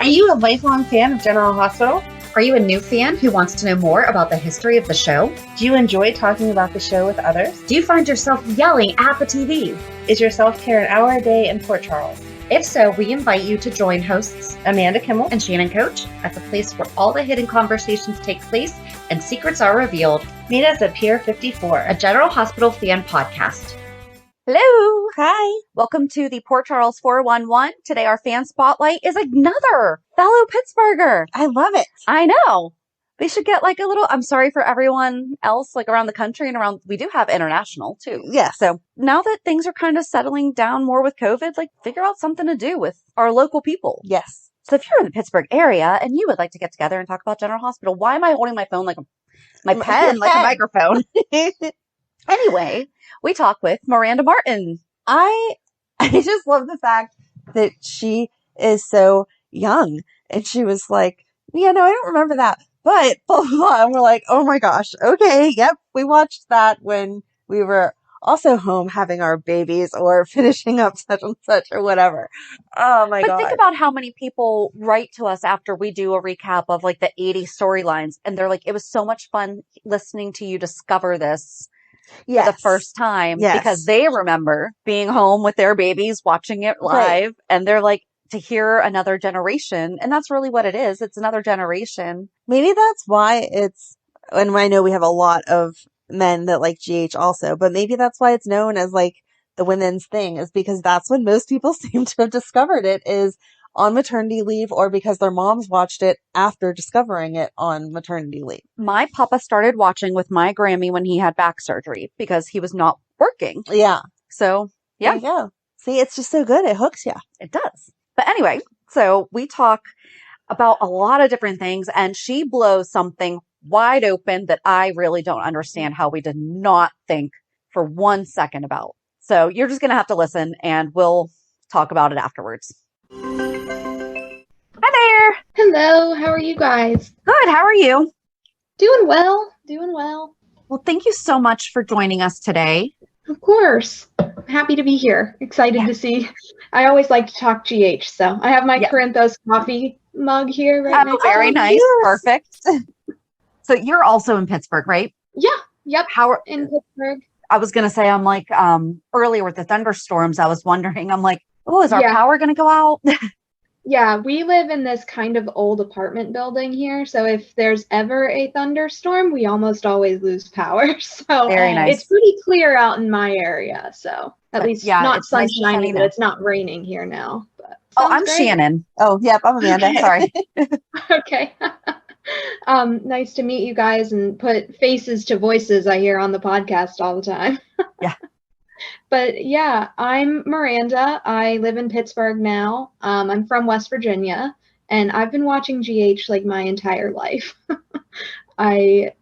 Are you a lifelong fan of General Hospital? Are you a new fan who wants to know more about the history of the show? Do you enjoy talking about the show with others? Do you find yourself yelling at the TV? Is your self-care an hour a day in Port Charles? If so, we invite you to join hosts Amanda Kimmel and Shannon Coach at the place where all the hidden conversations take place and secrets are revealed. Meet us at Pier 54, a General Hospital fan podcast. Hello. Hi. Welcome to the Port Charles 411. Today our fan spotlight is another fellow Pittsburgher. I love it. I know. We should get like a little, I'm sorry for everyone else like around the country and around, we do have international too. Yeah. So now that things are kind of settling down more with COVID, like figure out something to do with our local people. Yes. So if you're in the Pittsburgh area and you would like to get together and talk about General Hospital, why am I holding my phone like my pen, like a microphone? Anyway, we talk with Miranda Martin. I just love the fact that she is so young. And she was like, yeah, no, I don't remember that. But blah, blah, blah. And we're like, oh my gosh. Okay. Yep. We watched that when we were also home having our babies or finishing up such and such or whatever. Oh my God. But think about how many people write to us after we do a recap of like the 80s storylines. And they're like, it was so much fun listening to you discover this. Yes. For the first time because they remember being home with their babies, watching it live. Right. And they're like, to hear another generation. And that's really what it is. It's another generation. Maybe that's why and I know we have a lot of men that like GH also, but maybe that's why it's known as like the women's thing, is because that's when most people seem to have discovered it, is on maternity leave or because their moms watched it after discovering it on maternity leave. My papa started watching with my Grammy when he had back surgery because he was not working. Yeah. So, yeah. There you go. See, it's just so good. It hooks you. It does. But anyway, so we talk about a lot of different things, and she blows something wide open that I really don't understand how we did not think for 1 second about. So you're just going to have to listen and we'll talk about it afterwards. Hi there. Hello. How are you guys? Good. How are you? Doing well. Doing well. Well, thank you so much for joining us today. Of course. Happy to be here. Excited to see. I always like to talk GH, so I have my Corinthos coffee mug here right now. Very nice. Yes. Perfect. So you're also in Pittsburgh, right? Yeah. Yep. In Pittsburgh. I was going to say, I'm like, earlier with the thunderstorms, I was wondering, I'm like, oh, is our power going to go out? Yeah, we live in this kind of old apartment building here. So if there's ever a thunderstorm, we almost always lose power. So very nice. It's pretty clear out in my area. So at least not sunshiny, but it's not raining here now. But I'm great. Shannon. Oh, yep. I'm Amanda. Sorry. Okay. Nice to meet you guys and put faces to voices I hear on the podcast all the time. Yeah. But yeah, I'm Miranda. I live in Pittsburgh now. I'm from West Virginia, and I've been watching GH like my entire life. I've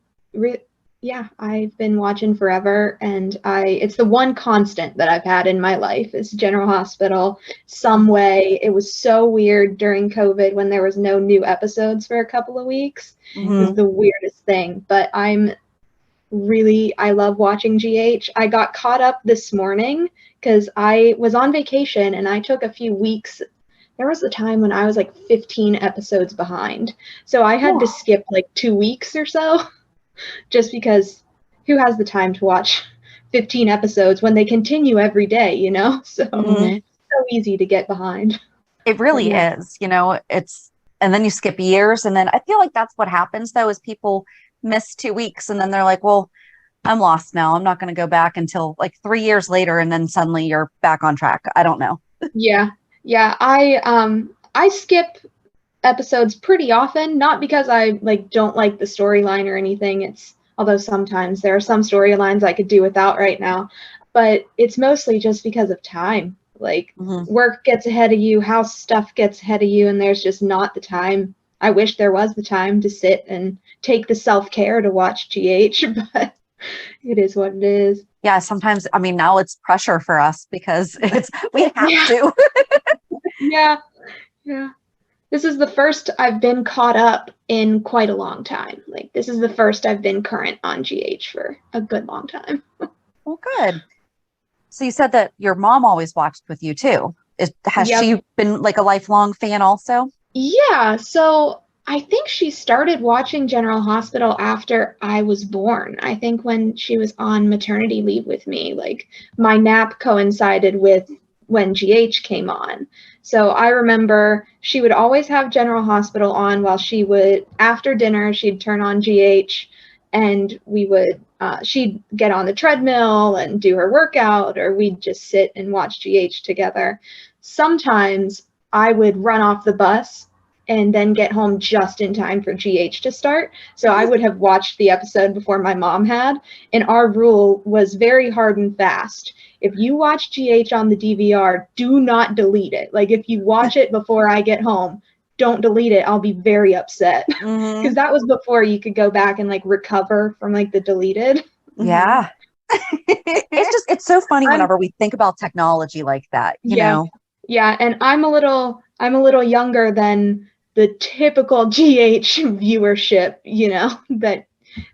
been watching forever, and it's the one constant that I've had in my life is General Hospital some way. It was so weird during COVID when there was no new episodes for a couple of weeks. Mm-hmm. It was the weirdest thing, but I love watching GH. I got caught up this morning because I was on vacation and I took a few weeks. There was a time when I was like 15 episodes behind. So I had to skip like 2 weeks or so just because who has the time to watch 15 episodes when they continue every day, you know? So it's so easy to get behind. It really is, you know, and then you skip years. And then I feel like that's what happens though, is people miss 2 weeks and then they're like, well, I'm lost now. I'm not going to go back until like 3 years later. And then suddenly you're back on track. I don't know. Yeah. I skip episodes pretty often, not because I don't like the storyline or anything. Although sometimes there are some storylines I could do without right now, but it's mostly just because of time. Work gets ahead of you, house stuff gets ahead of you, and there's just not the time. I wish there was the time to sit and take the self-care to watch GH, but it is what it is. Yeah, sometimes, I mean, now it's pressure for us because we have to. Yeah. This is the first I've been caught up in quite a long time. This is the first I've been current on GH for a good long time. Well, good. So you said that your mom always watched with you too. Has she been like a lifelong fan also? Yeah, so I think she started watching General Hospital after I was born. I think when she was on maternity leave with me, like my nap coincided with when GH came on. So I remember she would always have General Hospital on while she would, after dinner, she'd turn on GH and we would, she'd get on the treadmill and do her workout, or we'd just sit and watch GH together. Sometimes I would run off the bus and then get home just in time for GH to start. So I would have watched the episode before my mom had. And our rule was very hard and fast. If you watch GH on the DVR, do not delete it. Like if you watch it before I get home, don't delete it. I'll be very upset. Because that was before you could go back and like recover from like the deleted. Yeah. It's so funny whenever we think about technology like that, you know? Yeah, and I'm a little younger than the typical GH viewership, you know, that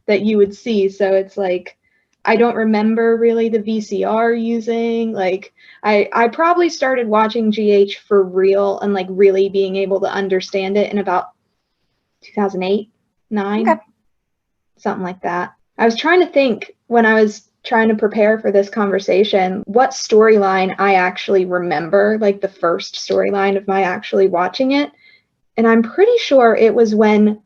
you would see. So it's like I don't remember really the VCR using. Like I probably started watching GH for real and like really being able to understand it in about 2008, 9, Okay. something like that. I was trying to think when I was trying to prepare for this conversation, what storyline I actually remember, like the first storyline of my actually watching it. And I'm pretty sure it was when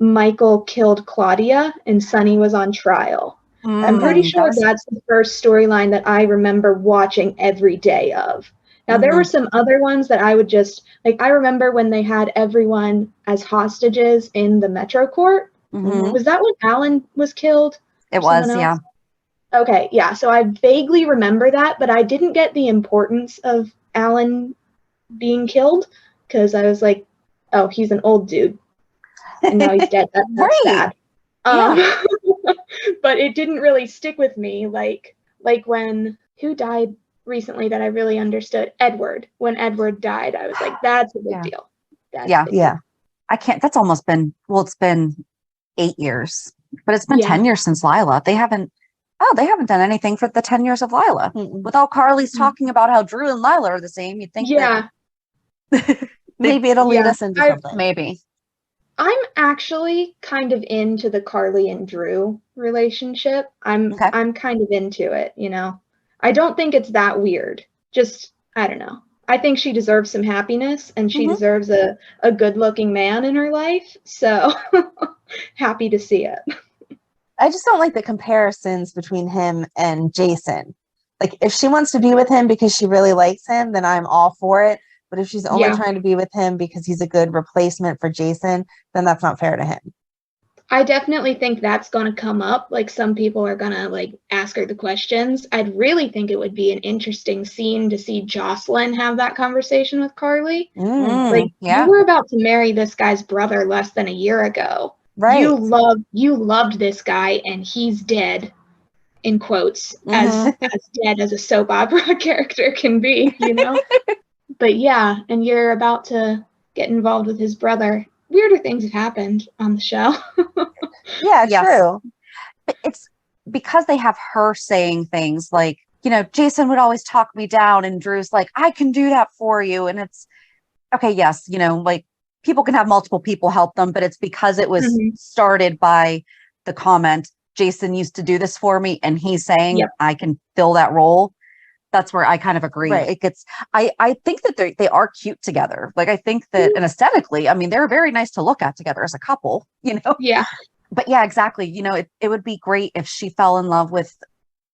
Michael killed Claudia and Sonny was on trial. I'm pretty sure that's the first storyline that I remember watching every day of. Now, there were some other ones that I would just, like, I remember when they had everyone as hostages in the Metro Court. Was that when Alan was killed? It was, yeah. Okay, yeah, so I vaguely remember that, but I didn't get the importance of Alan being killed, because I was like, oh, he's an old dude, and now he's dead. That's sad. Yeah. But it didn't really stick with me, like when, who died recently that I really understood? Edward. When Edward died, I was like, that's a big deal. Deal. I can't, that's almost been, well, it's been 8 years, but it's been 10 years since Lila. They haven't done anything for the 10 years of Lila. With all Carly's talking about how Drew and Lila are the same, you'd think that maybe it'll lead us into something. Maybe. I'm actually kind of into the Carly and Drew relationship. I'm kind of into it, you know. I don't think it's that weird. Just, I don't know. I think she deserves some happiness, and she deserves a good-looking man in her life. So happy to see it. I just don't like the comparisons between him and Jason. Like, if she wants to be with him because she really likes him, then I'm all for it. But if she's only trying to be with him because he's a good replacement for Jason, then that's not fair to him. I definitely think that's going to come up. Like, some people are going to like ask her the questions. I'd really think it would be an interesting scene to see Jocelyn have that conversation with Carly. You were about to marry this guy's brother less than a year ago. Right. You loved this guy, and he's dead, in quotes, as dead as a soap opera character can be, you know? But yeah, and you're about to get involved with his brother. Weirder things have happened on the show. True. But it's because they have her saying things like, you know, Jason would always talk me down, and Drew's like, I can do that for you. And it's okay. Yes. You know, like, people can have multiple people help them, but it's because it was started by the comment, Jason used to do this for me, and he's saying I can fill that role. That's where I kind of agree. Right. It gets, I think that they are cute together. Like, I think that, and aesthetically, I mean, they're very nice to look at together as a couple, you know? Yeah. But yeah, exactly. You know, it would be great if she fell in love with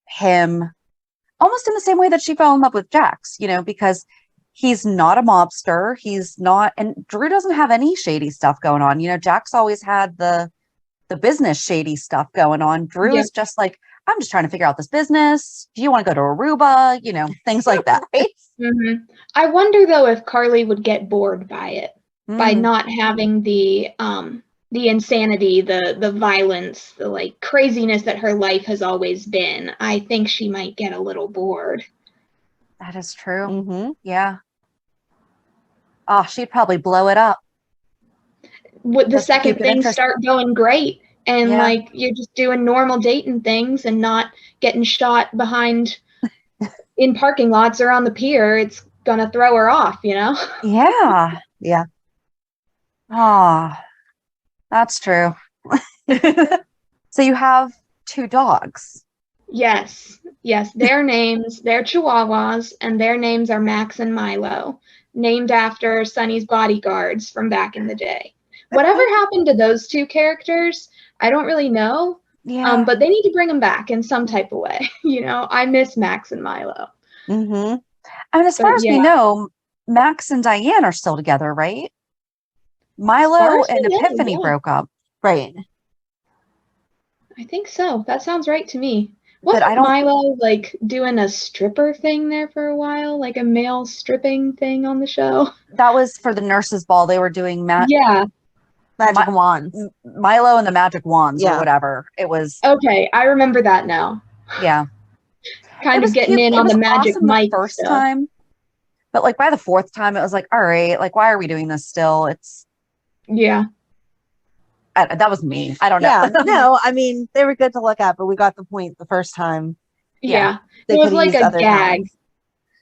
him almost in the same way that she fell in love with Jax, you know, because he's not a mobster. He's not, and Drew doesn't have any shady stuff going on. You know, Jax always had the business shady stuff going on. Drew is just like, I'm just trying to figure out this business. Do you want to go to Aruba? You know, things like that. Right? I wonder though if Carly would get bored by it, by not having the insanity, the violence, the like craziness that her life has always been. I think she might get a little bored. That is true. Yeah. Oh, she'd probably blow it up. The second things start going great, and like you're just doing normal dating things and not getting shot behind in parking lots or on the pier, it's gonna throw her off, you know? Yeah. Oh, that's true. So you have 2 dogs. Yes, they're Chihuahuas, and their names are Max and Milo, named after Sonny's bodyguards from back in the day. Whatever happened to those 2 characters, I don't really know. Yeah. But they need to bring them back in some type of way. I miss Max and Milo. Mm-hmm. I mean, as far as we yeah. know, Max and Diane are still together, right? As far Milo as we and know, Epiphany yeah. broke up. Right. I think so. That sounds right to me. But I Wasn't don't. Milo like doing a stripper thing there for a while, like a male stripping thing on the show? That was for the nurses' ball. They were doing Yeah. Magic wands. Milo and the magic wands or whatever. It was. Okay, I remember that now. Yeah. Kind It of was getting cute. in It on was the magic awesome the Mike first stuff. time. But like by the 4th time, it was like, all right, like why are we doing this still? It's. Yeah. That was me. I don't know. Yeah. No, I mean, they were good to look at, but we got the point the first time. Yeah. They It was could've like used a other gag. times.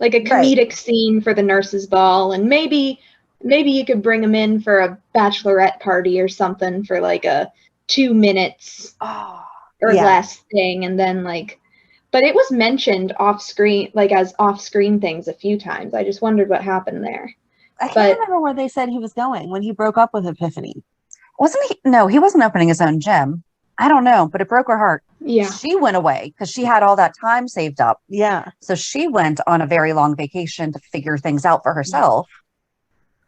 Like a comedic scene for the nurses' ball, and maybe you could bring them in for a bachelorette party or something for like a 2 minutes or less thing, and then but it was mentioned off screen, like as off screen things a few times. I just wondered what happened there. I can't remember where they said he was going when he broke up with Epiphany. Wasn't he? No, he wasn't opening his own gym. I don't know, but it broke her heart. Yeah. She went away because she had all that time saved up. Yeah. So she went on a very long vacation to figure things out for herself.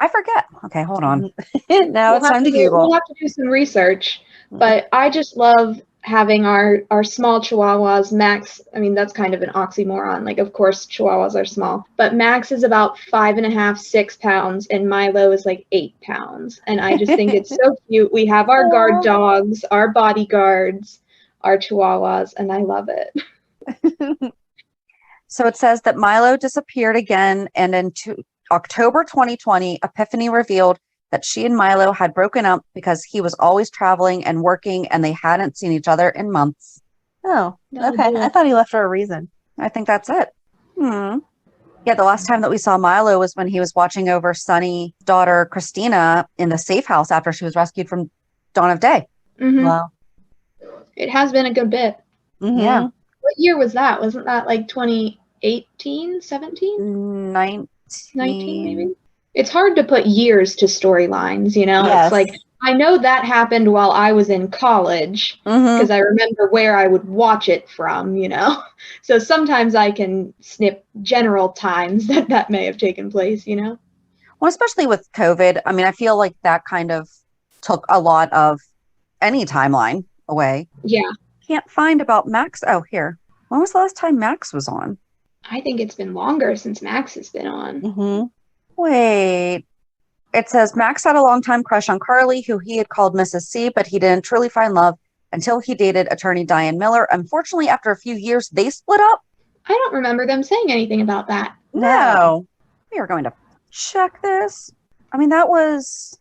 I forget. Okay, hold on. Now it's time to Google. We'll have to do some research. But I just love having our small Chihuahuas. Max, I mean, that's kind of an oxymoron. Like, of course, Chihuahuas are small. But Max is about 5.5, 6 pounds, and Milo is like 8 pounds. And I just think it's so cute. We have our guard dogs, our bodyguards, our Chihuahuas, and I love it. So it says that Milo disappeared again, and in October 2020, Epiphany revealed that she and Milo had broken up because he was always traveling and working, and they hadn't seen each other in months. Oh, okay. I thought he left for a reason. I think that's it. Yeah, the last time that we saw Milo was when he was watching over Sonny's daughter, Christina, in the safe house after she was rescued from Dawn of Day. Mm-hmm. Wow. It has been a good bit. Mm-hmm. Yeah. What year was that? Wasn't that like 2018, 17? 19 maybe? It's hard to put years to storylines, Yes. It's like, I know that happened while I was in college because I remember where I would watch it from, So sometimes I can snip general times that may have taken place, Well, especially with COVID. I mean, I feel like that kind of took a lot of any timeline away. Yeah. Can't find about Max. Oh, here. When was the last time Max was on? I think it's been longer since Max has been on. Mm-hmm. Wait. It says Max had a longtime crush on Carly, who he had called Mrs. C, but he didn't truly find love until he dated attorney Diane Miller. Unfortunately, after a few years, they split up. I don't remember them saying anything about that. No. We are going to check this. I mean, that was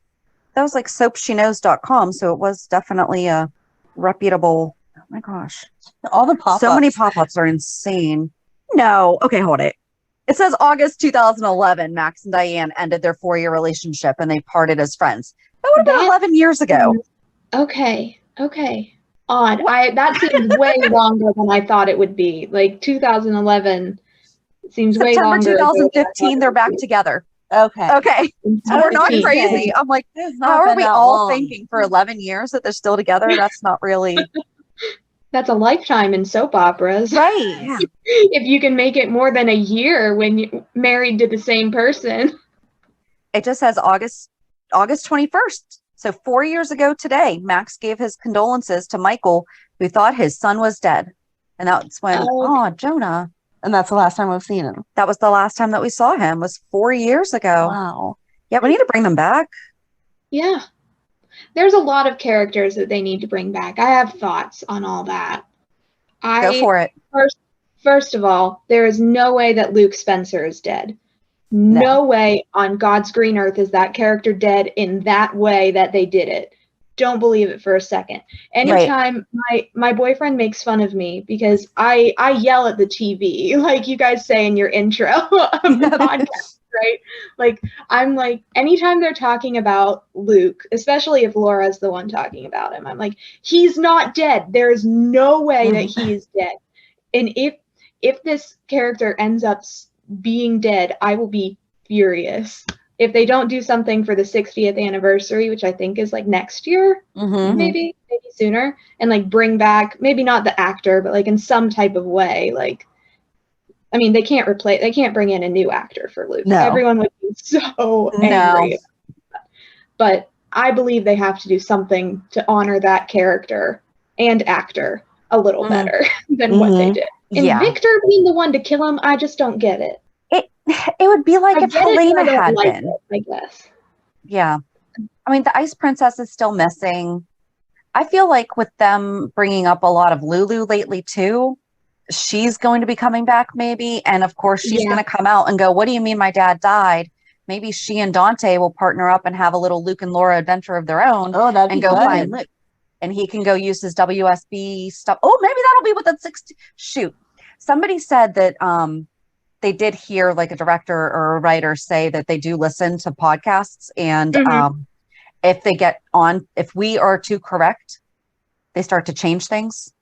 like soapsheknows.com, so it was definitely a reputable. Oh my gosh. All the pop-ups. So many pop-ups are insane. No. Okay, hold it. It says August 2011, Max and Diane ended their 4-year relationship and they parted as friends. That would have been 11 years ago. Okay. Odd. That seems way longer than I thought it would be. Like 2011 seems way longer. September 2015, they're back together. Okay. So we're not crazy. I'm like, how are we all thinking for 11 years that they're still together? That's not really... That's a lifetime in soap operas. Right. Yeah. If you can make it more than a year when you're married to the same person. It just says August 21st. So 4 years ago today, Max gave his condolences to Michael, who thought his son was dead. And that's when, Jonah. And that's the last time we've seen him. That was the last time that we saw him, was 4 years ago. Wow. Yeah, we need to bring them back. Yeah. There's a lot of characters that they need to bring back. I have thoughts on all that. Go for it. First of all, there is no way that Luke Spencer is dead. No way on God's green earth is that character dead in that way that they did it. Don't believe it for a second. Anytime my boyfriend makes fun of me because I yell at the TV, like you guys say in your intro of the podcast. right? Like, I'm like, anytime they're talking about Luke, especially if Laura's the one talking about him, I'm like, he's not dead. There's no way that he is dead. And if this character ends up being dead, I will be furious. If they don't do something for the 60th anniversary, which I think is like next year, maybe sooner, and like bring back, maybe not the actor, but like in some type of way, like, I mean, they can't bring in a new actor for Luke. No. Everyone would be so angry. But I believe they have to do something to honor that character and actor a little better than what they did. And Victor being the one to kill him, I just don't get it. It would be like if Helena had been. I guess. Yeah. I mean, the Ice Princess is still missing. I feel like with them bringing up a lot of Lulu lately too, she's going to be coming back maybe. And of course, she's going to come out and go, what do you mean my dad died? Maybe she and Dante will partner up and have a little Luke and Laura adventure of their own and go find Luke. And he can go use his WSB stuff. Oh, maybe that'll be with the 60. Shoot. Somebody said that they did hear like a director or a writer say that they do listen to podcasts. And if we are too correct, they start to change things.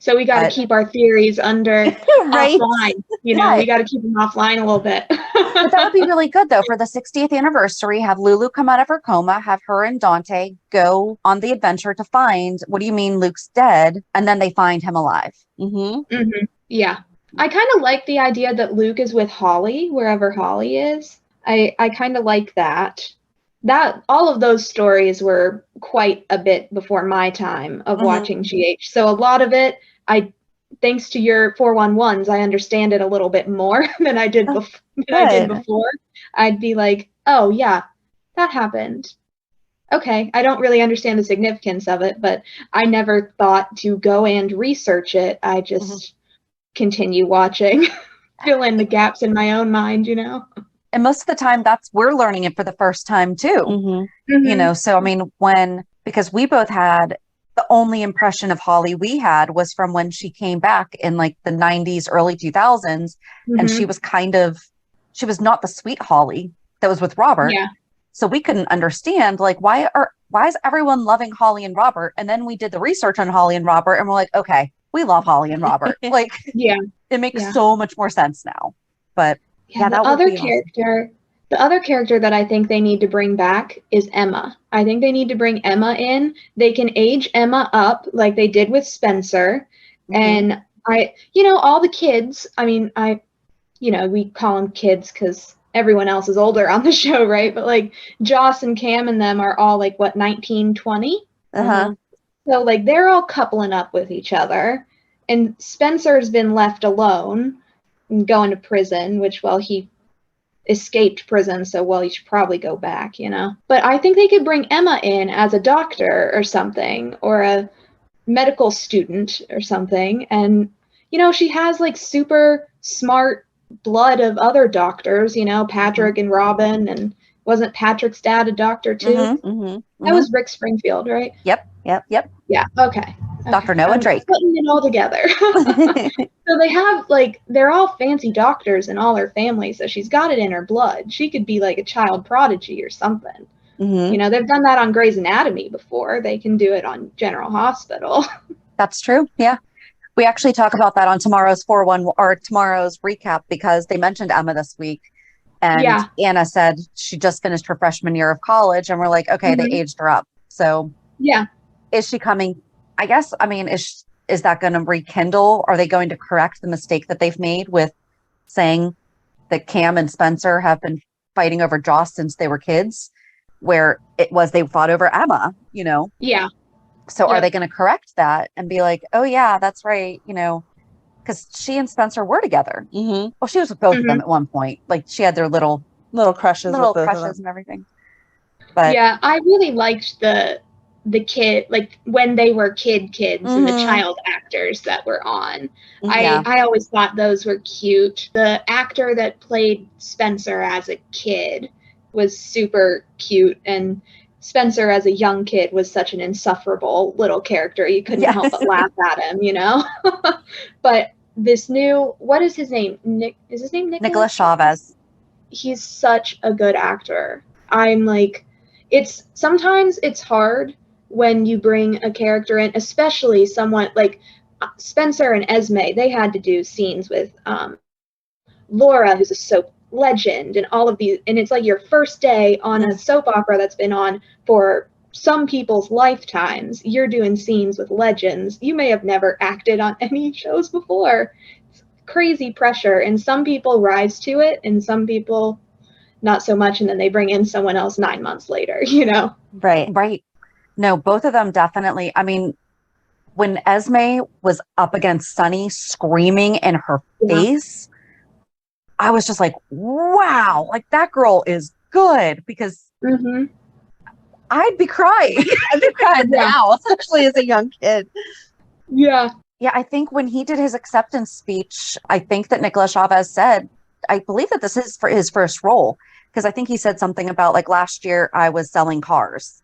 So we got to keep our theories under offline. We got to keep them offline a little bit. But that would be really good, though, for the 60th anniversary. Have Lulu come out of her coma, have her and Dante go on the adventure to find, what do you mean Luke's dead? And then they find him alive. Yeah. I kind of like the idea that Luke is with Holly, wherever Holly is. I kind of like that. All of those stories were quite a bit before my time of watching GH. So a lot of it, thanks to your 411s, I understand it a little bit more than I did before. I'd be like, oh yeah, that happened. Okay, I don't really understand the significance of it, but I never thought to go and research it. I just continue watching, fill in the gaps in my own mind, And most of the time we're learning it for the first time too. So I mean, because we both had the only impression of Holly we had was from when she came back in like the 90s, early 2000s. And she was not the sweet Holly that was with Robert. Yeah. So we couldn't understand like, why is everyone loving Holly and Robert? And then we did the research on Holly and Robert and we're like, okay, we love Holly and Robert. Like, it makes so much more sense now. But the other character that I think they need to bring back is Emma. I think they need to bring Emma in. They can age Emma up like they did with Spencer. And all the kids, I mean, we call them kids because everyone else is older on the show, right? But like Joss and Cam and them are all like, what, 19, 20? So like they're all coupling up with each other. And Spencer's been left alone and going to prison, which, he escaped prison, so, he should probably go back, But I think they could bring Emma in as a doctor or something, or a medical student or something. And, she has, like, super smart blood of other doctors, Patrick and Robin, and wasn't Patrick's dad a doctor, too? That was Rick Springfield, right? Yep. Yeah, okay. Dr. Noah Drake. Putting it all together. So they have, they're all fancy doctors in all her family, so she's got it in her blood. She could be like a child prodigy or something. They've done that on Grey's Anatomy before. They can do it on General Hospital. That's true, yeah. We actually talk about that on tomorrow's tomorrow's recap because they mentioned Emma this week. And Anna said she just finished her freshman year of college, and we're like, okay, they aged her up. So is she coming? I guess, I mean, is that going to rekindle? Are they going to correct the mistake that they've made with saying that Cam and Spencer have been fighting over Joss since they were kids, where it was they fought over Emma, Yeah. So are they going to correct that and be like, oh yeah, that's right, because she and Spencer were together. Well, she was with both of them at one point. Like she had their little crushes and everything. But I really liked the kid, like when they were kids and the child actors that were on. I always thought those were cute. The actor that played Spencer as a kid was super cute, and Spencer as a young kid was such an insufferable little character. You couldn't help but laugh at him, But this new, what is his name? Is his name Nicholas? Nicholas Chavez. he's such a good actor. I'm like, sometimes it's hard when you bring a character in, especially someone like Spencer and Esme. They had to do scenes with Laura, who's a soap legend, and all of these, and it's like your first day on a soap opera that's been on for some people's lifetimes. You're doing scenes with legends. You may have never acted on any shows before. It's crazy pressure, and some people rise to it, and some people not so much, and then they bring in someone else 9 months later, you know? Right. No, both of them definitely. I mean, when Esme was up against Sonny screaming in her face, I was just like, wow, like that girl is good, because I'd be crying. I'd be crying now, especially as a young kid. Yeah. Yeah, I think when he did his acceptance speech, I think that Nicolas Chavez said, I believe that this is for his first role, because I think he said something about like last year I was selling cars.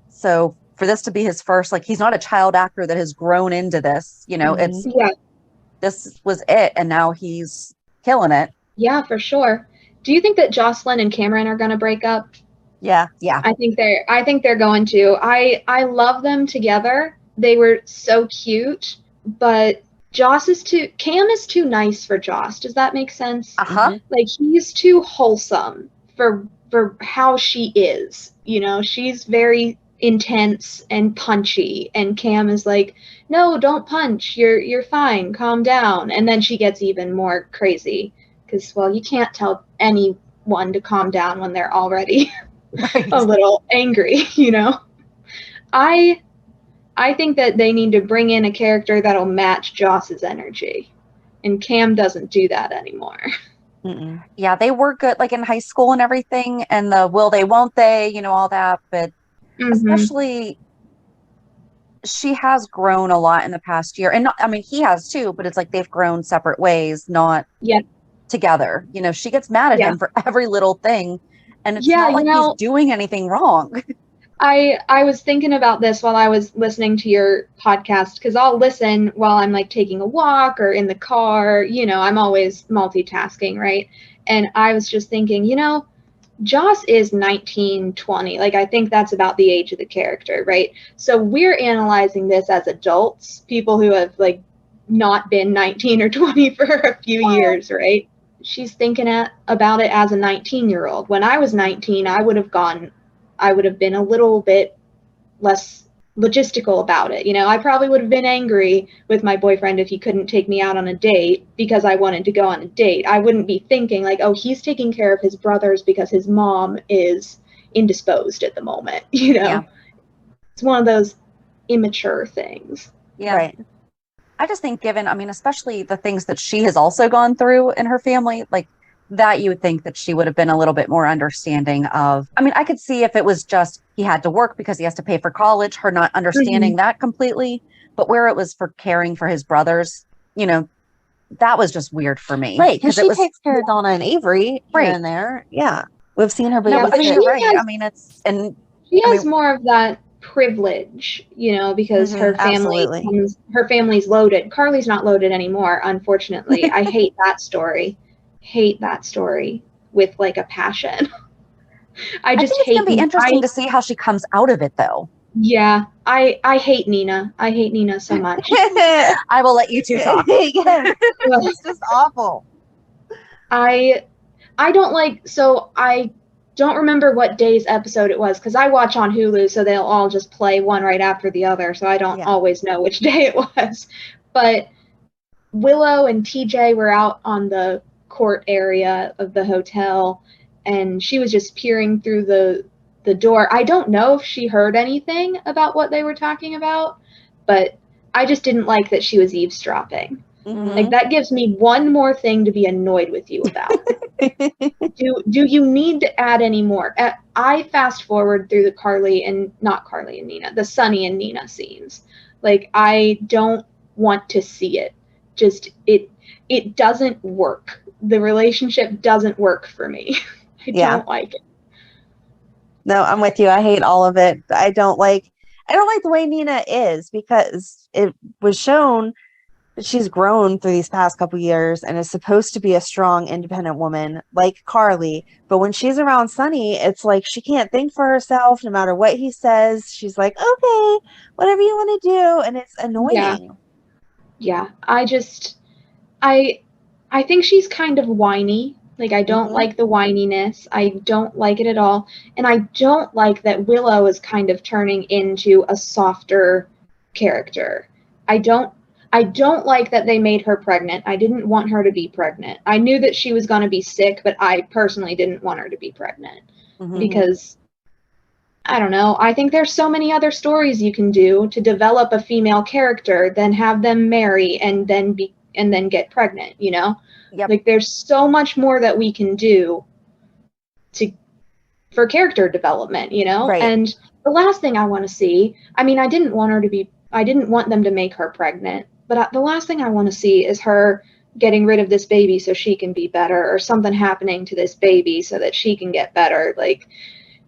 So for this to be his first, like he's not a child actor that has grown into this, you know, this was it. And now he's killing it. Yeah, for sure. Do you think that Jocelyn and Cameron are going to break up? Yeah. I think they're going to. I love them together. They were so cute, but Cam is too nice for Joss. Does that make sense? Like he's too wholesome for how she is. You know, she's very intense and punchy, and Cam is like, no, don't punch. You're fine. Calm down. And then she gets even more crazy because, well, you can't tell anyone to calm down when they're already a little angry, you know? I think that they need to bring in a character that'll match Joss's energy, and Cam doesn't do that anymore. Yeah, they were good like in high school and everything, and the will they, won't they, you know, all that, but especially she has grown a lot in the past year, and not, I mean, he has too, but it's like they've grown separate ways, not together. You know, she gets mad at him for every little thing, and it's not like he's doing anything wrong. I was thinking about this while I was listening to your podcast, because I'll listen while I'm like taking a walk or in the car. You know, I'm always multitasking, right? And I was just thinking, you know, Joss is 19, 20. Like, I think that's about the age of the character, right? So we're analyzing this as adults, people who have like not been 19 or 20 for a few years, right? She's thinking about it as a 19-year-old. When I was 19, I would have been a little bit less logistical about it. You know, I probably would have been angry with my boyfriend if he couldn't take me out on a date because I wanted to go on a date. I wouldn't be thinking like, oh, he's taking care of his brothers because his mom is indisposed at the moment. You know, it's one of those immature things. I just think given, I mean, especially the things that she has also gone through in her family, like that you would think that she would have been a little bit more understanding of. I mean, I could see if it was just he had to work because he has to pay for college, her not understanding that completely, but where it was for caring for his brothers, you know, that was just weird for me. Right, because she takes care of Donna and Avery here and there. Yeah, we've seen her babysit. I mean, you're right. I mean, it's, and she has more of that privilege, you know, because her family's loaded. Carly's not loaded anymore, unfortunately. I hate that story. With like a passion. I think it's gonna be interesting to see how she comes out of it, though. Yeah, I hate Nina. I hate Nina so much. I will let you two talk. It's just awful. I don't remember what day's episode it was, because I watch on Hulu, so they'll all just play one right after the other, so I don't always know which day it was. But Willow and TJ were out on the court area of the hotel, and she was just peering through the door. I don't know if she heard anything about what they were talking about, but I just didn't like that she was eavesdropping. Like, that gives me one more thing to be annoyed with you about. Do you need to add any more? I fast forward through the Sonny and Nina scenes. Like, I don't want to see it. Just it doesn't work. The relationship doesn't work for me. I don't like it. No, I'm with you. I hate all of it. I don't like the way Nina is, because it was shown she's grown through these past couple years and is supposed to be a strong, independent woman like Carly. But when she's around Sonny, it's like she can't think for herself no matter what he says. She's like, okay, whatever you want to do. And it's Yeah. annoying. Yeah. I think she's kind of whiny. Like, I don't like the whininess. I don't like it at all. And I don't like that Willow is kind of turning into a softer character. I don't like that they made her pregnant. I didn't want her to be pregnant. I knew that she was going to be sick, but I personally didn't want her to be pregnant because I don't know. I think there's so many other stories you can do to develop a female character than have them marry and then get pregnant, you know? Yep. Like, there's so much more that we can do for character development, you know? Right. And the last thing I want to see, I mean, I didn't want them to make her pregnant, but the last thing I want to see is her getting rid of this baby so she can be better, or something happening to this baby so that she can get better. Like,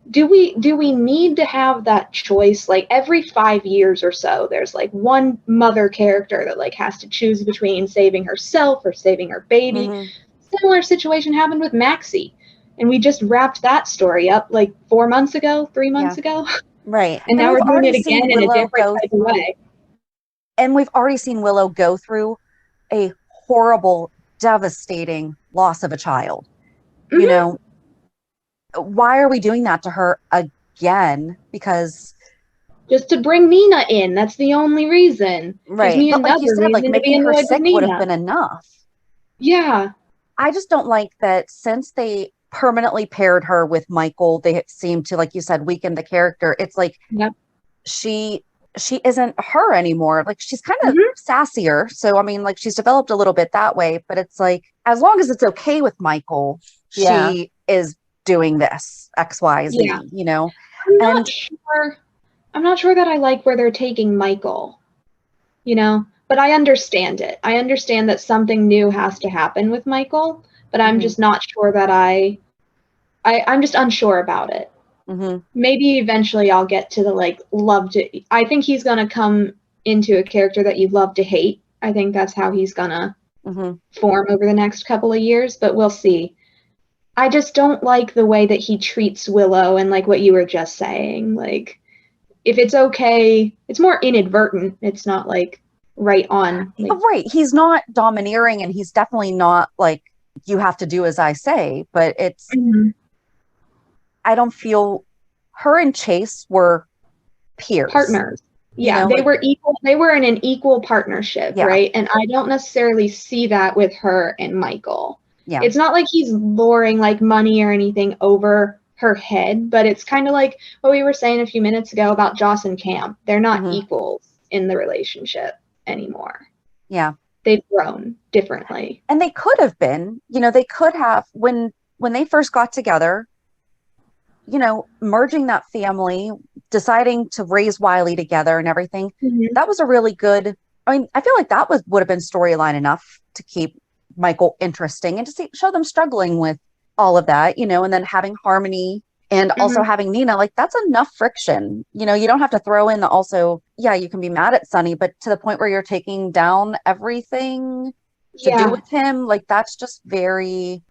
do we need to have that choice? Like, every 5 years or so, there's like one mother character that like has to choose between saving herself or saving her baby. Similar situation happened with Maxie, and we just wrapped that story up like 3 months ago. Right. And now we've we're doing already it again seen in a Willow different go type of way. And we've already seen Willow go through a horrible, devastating loss of a child. You know, why are we doing that to her again? Because just to bring Nina in, that's the only reason. Right. But like you said, like making her sick would have been enough. Yeah. I just don't like that since they permanently paired her with Michael, they seem to, like you said, weaken the character. It's like she isn't her anymore. Like, she's kind of sassier. So I mean, like, she's developed a little bit that way, but it's like, as long as it's okay with Michael, she is doing this XYZ, you know. I'm not sure that I like where they're taking Michael, you know, but I understand it. I understand that something new has to happen with Michael, but I'm just not sure that I'm just unsure about it. Maybe eventually I'll get to the like love to. I think he's gonna come into a character that you love to hate. I think that's how he's gonna form over the next couple of years, but we'll see. I just don't like the way that he treats Willow, and like what you were just saying. Like, if it's okay, it's more inadvertent. It's not like right on. Like, right. He's not domineering, and he's definitely not like, you have to do as I say, but it's, I don't feel her and Chase were peers. Partners. Yeah, they were equal. They were in an equal partnership, right? And I don't necessarily see that with her and Michael. Yeah. It's not like he's luring like money or anything over her head, but it's kind of like what we were saying a few minutes ago about Joss and Cam. They're not equals in the relationship anymore. Yeah. They've grown differently. And they could have been, you know, they could have, when they first got together, you know, merging that family, deciding to raise Wiley together and everything, that was a really good, I mean, I feel like that would have been storyline enough to keep Michael interesting and to show them struggling with all of that, you know, and then having Harmony and also having Nina, like, that's enough friction. You know, you don't have to throw in the also, yeah, you can be mad at Sonny, but to the point where you're taking down everything to do with him, like, that's just very,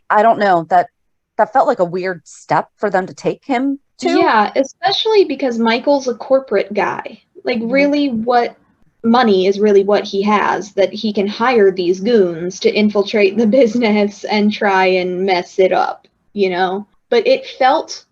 I don't know, that felt like a weird step for them to take him to. Yeah, especially because Michael's a corporate guy. Like, really, what money is really what he has, that he can hire these goons to infiltrate the business and try and mess it up, you know? But it felt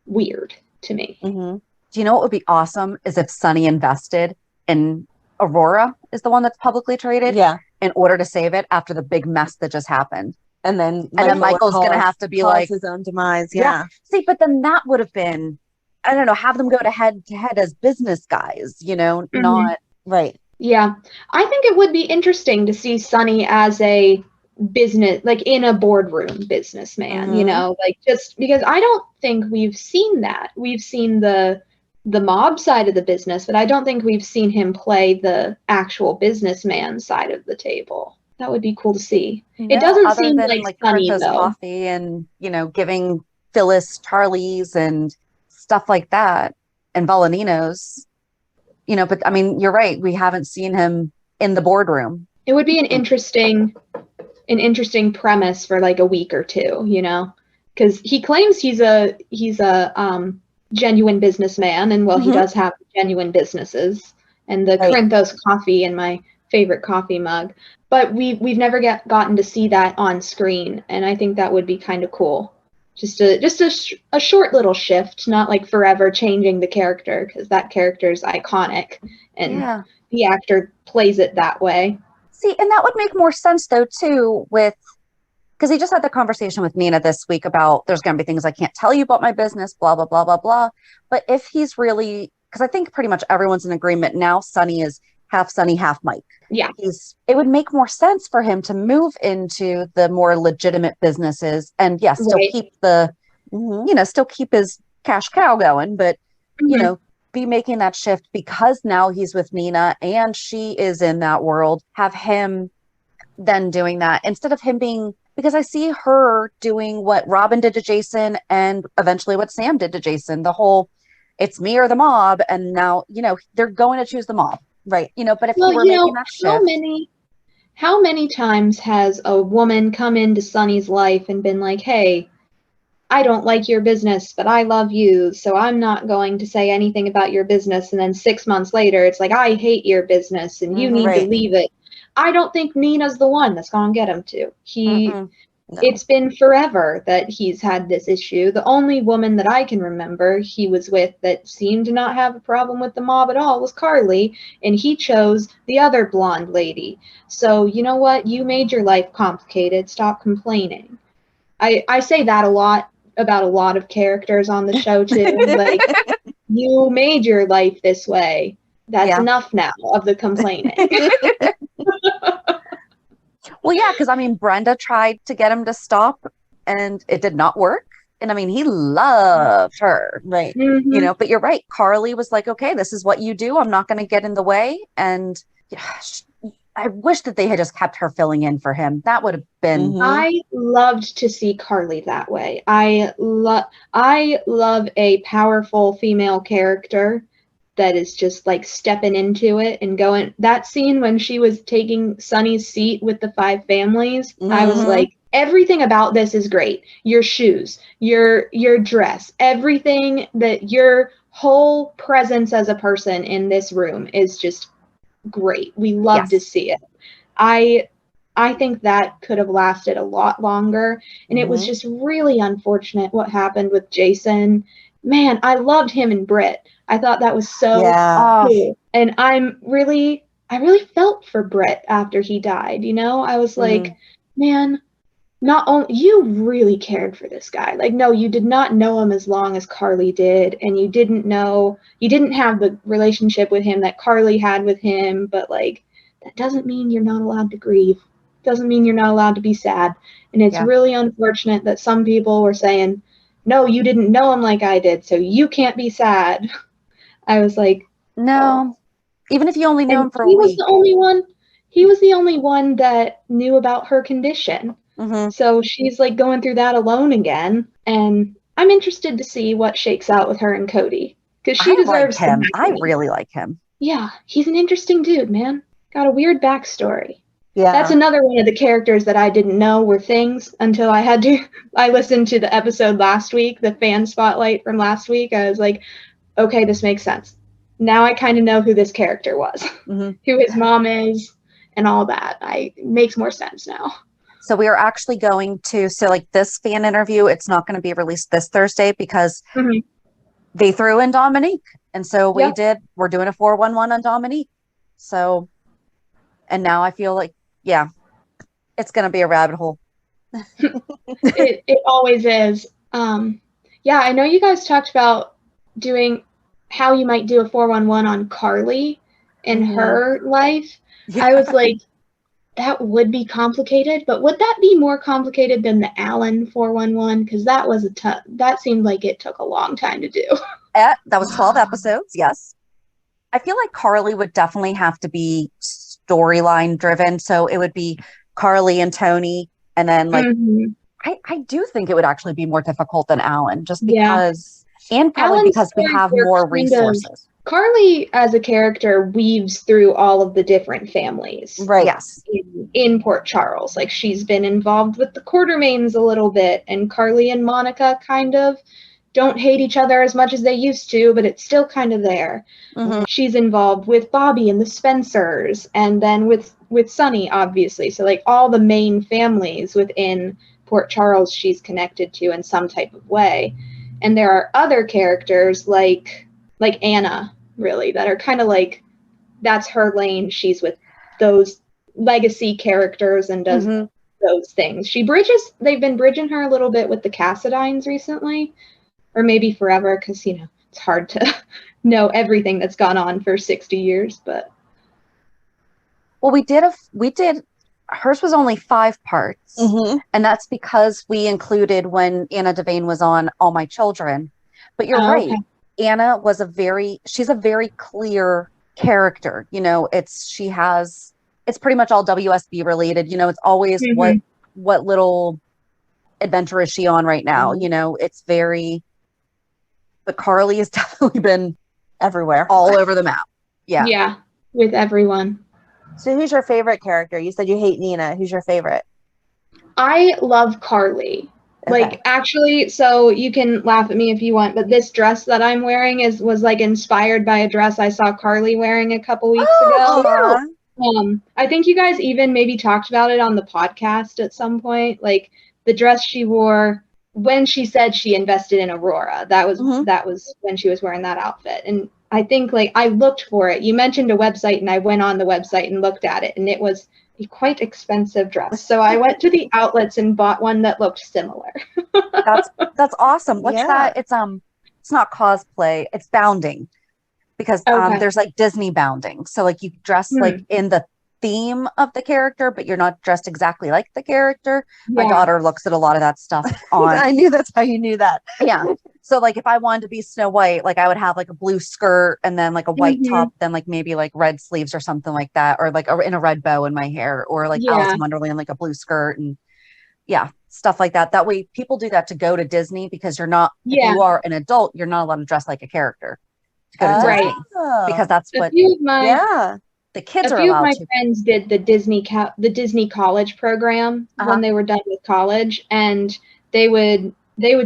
weird to me. Do you know what would be awesome is if Sonny invested in Aurora, is the one that's publicly traded, in order to save it after the big mess that just happened. And then Michael's going to have to be like his own demise. See, but then that would have been, I don't know, have them go to head as business guys, you know, not right. Yeah, I think it would be interesting to see Sonny as a business, like in a boardroom businessman, you know, like, just because I don't think we've seen that. We've seen the mob side of the business, but I don't think we've seen him play the actual businessman side of the table. That would be cool to see. It doesn't seem like Sonny, though. Coffee and, you know, giving Phyllis Charlie's and stuff like that, and Volaninos, you know, but I mean, you're right. We haven't seen him in the boardroom. It would be an interesting premise for like a week or two, you know, because he claims he's a genuine businessman, and well, he does have genuine businesses, and the Corinthos coffee in my favorite coffee mug, but we've never gotten to see that on screen, and I think that would be kind of cool. Just a short little shift, not like forever changing the character, because that character is iconic, and the actor plays it that way. See, and that would make more sense though too, because he just had the conversation with Nina this week about there's going to be things I can't tell you about my business, blah blah blah blah blah. But if he's really, because I think pretty much everyone's in agreement now, Sonny is half Sonny, half Mike. Yeah, it would make more sense for him to move into the more legitimate businesses, and yes, still keep still keep his cash cow going, but be making that shift, because now he's with Nina and she is in that world. Have him then doing that instead of him being, because I see her doing what Robin did to Jason and eventually what Sam did to Jason, the whole it's me or the mob, and now they're going to choose the mob. Right. But if you were making that shift. How many times has a woman come into Sonny's life and been like, hey, I don't like your business, but I love you, so I'm not going to say anything about your business. And then 6 months later, it's like, I hate your business and you need to leave it. I don't think Nina's the one that's going to get him to. It's been forever that he's had this issue. The only woman that I can remember he was with that seemed to not have a problem with the mob at all was Carly, and he chose the other blonde lady. So you know what? You made your life complicated. Stop complaining. I say that a lot about a lot of characters on the show too. Like, you made your life this way. That's enough now of the complaining. Well, yeah, because I mean, Brenda tried to get him to stop and it did not work. And I mean, he loved her. Right. But you're right. Carly was like, okay, this is what you do. I'm not going to get in the way. And I wish that they had just kept her filling in for him. That would have been. I loved to see Carly that way. I love a powerful female character that is just like stepping into it and going. That scene when she was taking Sonny's seat with the 5 families, I was like, everything about this is great. Your shoes, your dress, everything, that your whole presence as a person in this room is just great. We love to see it. I think that could have lasted a lot longer, and it was just really unfortunate what happened with Jason. Man, I loved him and Britt. I thought that was so cool. And I really felt for Britt after he died, I was like, man, not only you really cared for this guy. Like, no, you did not know him as long as Carly did, and you didn't have the relationship with him that Carly had with him, but like, that doesn't mean you're not allowed to grieve. Doesn't mean you're not allowed to be sad. And it's really unfortunate that some people were saying, no, you didn't know him like I did, so you can't be sad. I was like, no. Even if you only knew him for a week. He was the only one that knew about her condition. So she's like going through that alone again. And I'm interested to see what shakes out with her and Cody. Because she deserves him. I really like him. Yeah, he's an interesting dude, man. Got a weird backstory. Yeah. That's another one of the characters that I didn't know were things until I listened to the episode last week, the fan spotlight from last week. I was like, okay, this makes sense. Now I kind of know who this character was, who his mom is, and all that. It makes more sense now. So we are actually going to, this fan interview, it's not going to be released this Thursday because they threw in Dominique. And so we're doing a 411 on Dominique. So, and now I feel like, it's going to be a rabbit hole. It always is. I know you guys talked about doing how you might do a 411 on Carly in her life. I was like, that would be complicated, but would that be more complicated than the Allen 411? Because that was that seemed like it took a long time to do. That was 12 episodes, yes. I feel like Carly would definitely have to be storyline driven. So it would be Carly and Tony. And then I do think it would actually be more difficult than Allen, just because, and probably Allen's because we have more resources. Carly as a character weaves through all of the different families. Right. Yes. In Port Charles. Like, she's been involved with the Quartermains a little bit, and Carly and Monica kind of don't hate each other as much as they used to, but it's still kind of there. Mm-hmm. She's involved with Bobby and the Spencers, and then with Sonny, obviously. So, like, all the main families within Port Charles she's connected to in some type of way. And there are other characters like Anna, really, that are kind of like, that's her lane. She's with those legacy characters and does those things. They've been bridging her a little bit with the Cassidines recently, or maybe forever, because, it's hard to know everything that's gone on for 60 years, but. Well, we did, hers was only 5 parts, and that's because we included when Anna Devane was on All My Children. But you're right. Okay. Anna she's a very clear character. It's pretty much all WSB related. It's always what little adventure is she on right now? It's very, but Carly has definitely been everywhere, all over the map. Yeah. Yeah, with everyone. So who's your favorite character? You said you hate Nina. Who's your favorite? I love Carly. Okay. Like, actually, so you can laugh at me if you want, but this dress that I'm wearing was like inspired by a dress I saw Carly wearing a couple weeks ago. I think you guys even maybe talked about it on the podcast at some point. Like, the dress she wore when she said she invested in Aurora. That was when she was wearing that outfit. And I think, like, I looked for it. You mentioned a website, and I went on the website and looked at it, and it was a quite expensive dress. So I went to the outlets and bought one that looked similar. That's awesome. What's that? It's not cosplay, it's bounding. Because there's like Disney bounding. So like you dress like in the theme of the character, but you're not dressed exactly like the character. Yeah. My daughter looks at a lot of that stuff on. I knew that's how you knew that. Yeah. So like if I wanted to be Snow White, like I would have like a blue skirt and then like a white top, then like maybe like red sleeves or something like that, or like in a red bow in my hair, or like Alice in Wonderland, like a blue skirt and stuff like that. That way people do that to go to Disney, because you're not, if you are an adult, you're not allowed to dress like a character to go to Disney, because that's what the kids are allowed to. A few of my friends did the Disney college program when they were done with college, and they would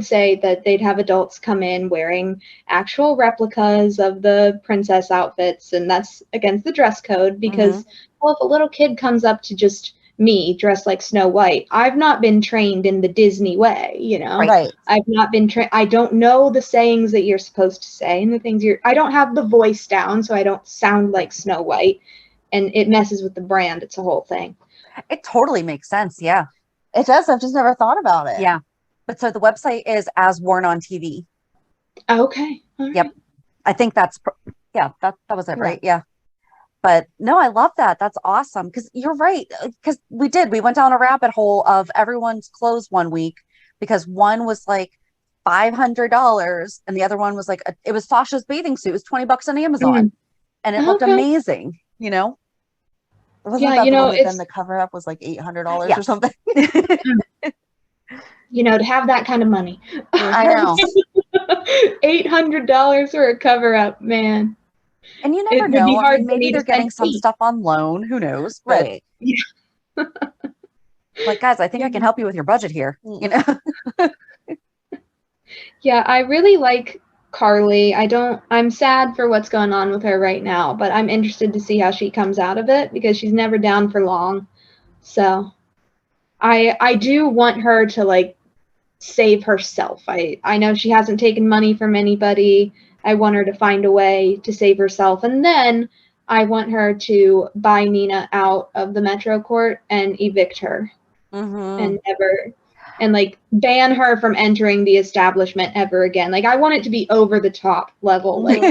say that they'd have adults come in wearing actual replicas of the princess outfits, and that's against the dress code, because well, if a little kid comes up to just me dressed like Snow White, I've not been trained in the Disney way, Right. I've not been trained. I don't know the sayings that you're supposed to say and the things I don't have the voice down, so I don't sound like Snow White, and it messes with the brand. It's a whole thing. It totally makes sense. Yeah, it does. I've just never thought about it. Yeah. But so the website is As Worn on TV. Okay. Right. Yep. I think that was it, right? Yeah. But no, I love that. That's awesome. Because you're right. Because we went down a rabbit hole of everyone's clothes one week, because one was like $500 and the other one was like, it was Sasha's bathing suit. It was $20 on Amazon and it looked amazing, Wasn't that then the cover up was like $800 or something? To have that kind of money. I know. $800 for a cover up, man. And you never know. Maybe they're getting some stuff on loan. Who knows? But, right. Like, guys, I think I can help you with your budget here. Yeah, I really like Carly. I'm sad for what's going on with her right now, but I'm interested to see how she comes out of it, because she's never down for long. So I do want her to like save herself. I know she hasn't taken money from anybody. I want her to find a way to save herself. And then I want her to buy Nina out of the Metro Court and evict her and like ban her from entering the establishment ever again. Like, I want it to be over the top level, like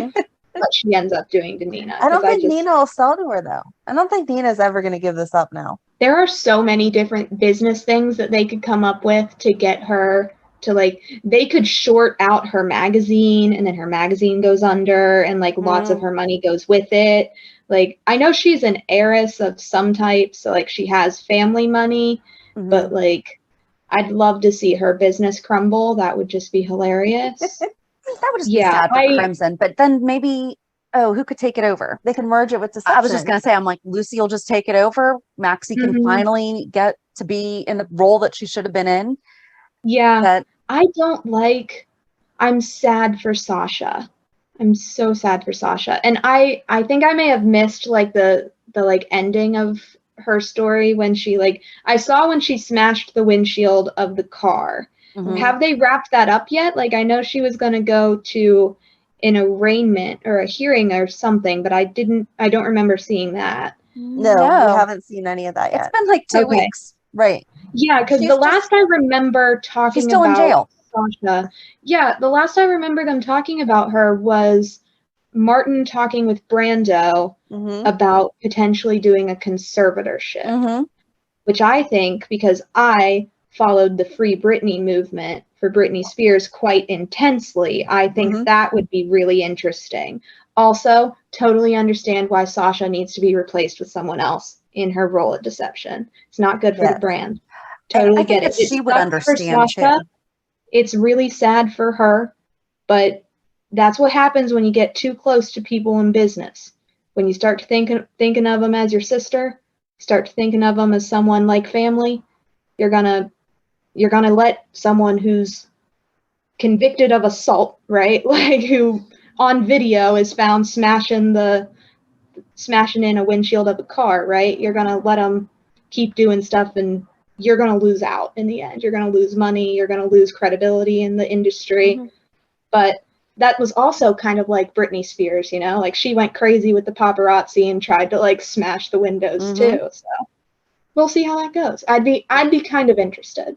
what she ends up doing to Nina. I don't think Nina will sell to her, though. I don't think Nina's ever going to give this up now. There are so many different business things that they could come up with to get her to, like, they could short out her magazine, and then her magazine goes under, and like lots of her money goes with it. Like, I know she's an heiress of some type, so like she has family money, but like I'd love to see her business crumble. That would just be hilarious. That would just be sad for Crimson. But then maybe oh, who could take it over? They can merge it with I was just Deception. going to say, I'm like, Lucy will just take it over. Maxie can Mhm. finally get to be in the role that she should have been in. Yeah. That I'm sad for Sasha. I'm so sad for Sasha. And I think I may have missed like the like ending of her story when she like I saw when she smashed the windshield of the car. Mhm. Have they wrapped that up yet? Like I know she was going to go to an arraignment or a hearing or something, but I don't remember seeing that. No, we haven't seen any of that It's yet. been like 2 Okay. weeks. Right. Yeah, because She's the just- last I remember She's talking still in about jail. Sasha, yeah, the last I remember them talking about her was Martin talking with Brando Mm-hmm. about potentially doing a conservatorship, Mm-hmm. which I think, because I followed the Free Britney movement for Britney Spears quite intensely, I think Mhm. that would be really interesting. Also, totally understand why Sasha needs to be replaced with someone else in her role at Deception. It's not good for the Yes. brand. Totally I think get it. that she It would sucks understand for Sasha. too. It's really sad for her, but that's what happens when you get too close to people in business. When you start thinking of them as your sister, start thinking of them as someone like family, you're gonna let someone who's convicted of assault, right? Like who on video is found smashing in a windshield of a car, right? You're gonna let them keep doing stuff, and you're gonna lose out in the end. You're gonna lose money. You're gonna lose credibility in the industry. Mhm. But that was also kind of like Britney Spears, you know, like she went crazy with the paparazzi and tried to like smash the windows too. So we'll see how that goes. I'd be kind of interested.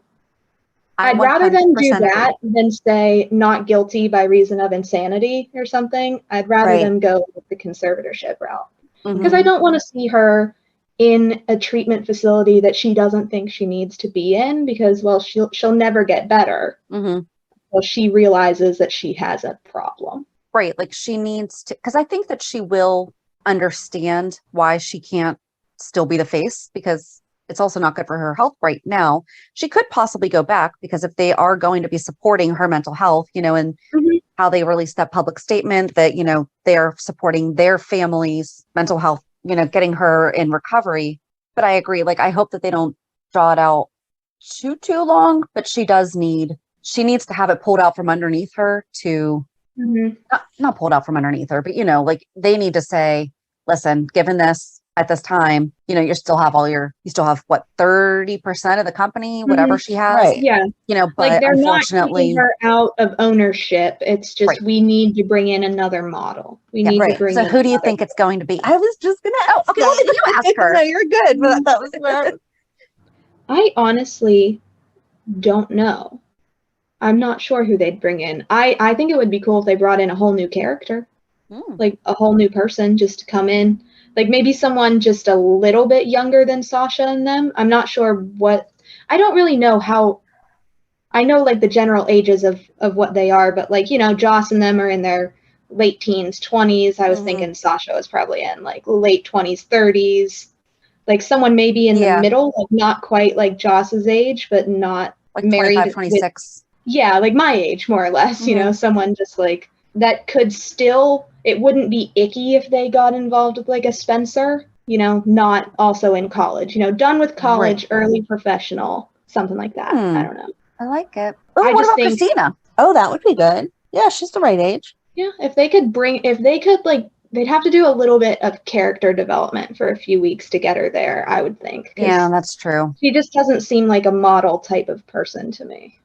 I'd rather them do 100% agree. that than say not guilty by reason of insanity or something. I'd rather Right. them go with the conservatorship route. Mhm. Because I don't want to see her in a treatment facility that she doesn't think she needs to be in, because well she'll never get better. Mhm. Well, she realizes that she has a problem. Right. Like she needs to, because I think that she will understand why she can't still be the face, because it's also not good for her health right now. She could possibly go back, because if they are going to be supporting her mental health, you know, and Mhm. how they released that public statement that, you know, they're supporting their family's mental health, you know, getting her in recovery. But I agree. Like, I hope that they don't draw it out too long, but she needs to have it pulled out from underneath her to Mhm. not pulled out from underneath her, but you know, like they need to say, listen, given this at this time, you know, you still have what, 30% of the company, whatever she has, Right. Yeah. you know, Like but they're not unfortunately, taking her out of ownership. It's just Right. we need to bring in another model. We Yeah, need right. to bring so in who do you another- think it's going to be? I was just gonna ask. okay, well, then you ask her. No, you're good. But that was where. I honestly don't know. I'm not sure who they'd bring in. I think it would be cool if they brought in a whole new character, like a whole new person just to come in. Like maybe someone just a little bit younger than Sasha and them. I'm not sure what. I don't really know how. I know like the general ages of what they are, but like, you know, Joss and them are in their late teens, 20s. I was Mhm. thinking Sasha was probably in like late 20s, 30s. Like someone maybe in Yeah. the middle, like not quite like Joss's age, but not Like married 25, with 26. yeah, like my age, more or less, you know, someone just like that could still, it wouldn't be icky if they got involved with like a Spencer, you know, not also in college, you know, done with college, early professional, something like that. I don't know. I like it. Oh, I what just about think- Christina? Oh, that would be good. Yeah, she's the right age. Yeah, if they could like, they'd have to do a little bit of character development for a few weeks to get her there, I would think. 'Cause Yeah, that's true. she just doesn't seem like a model type of person to me.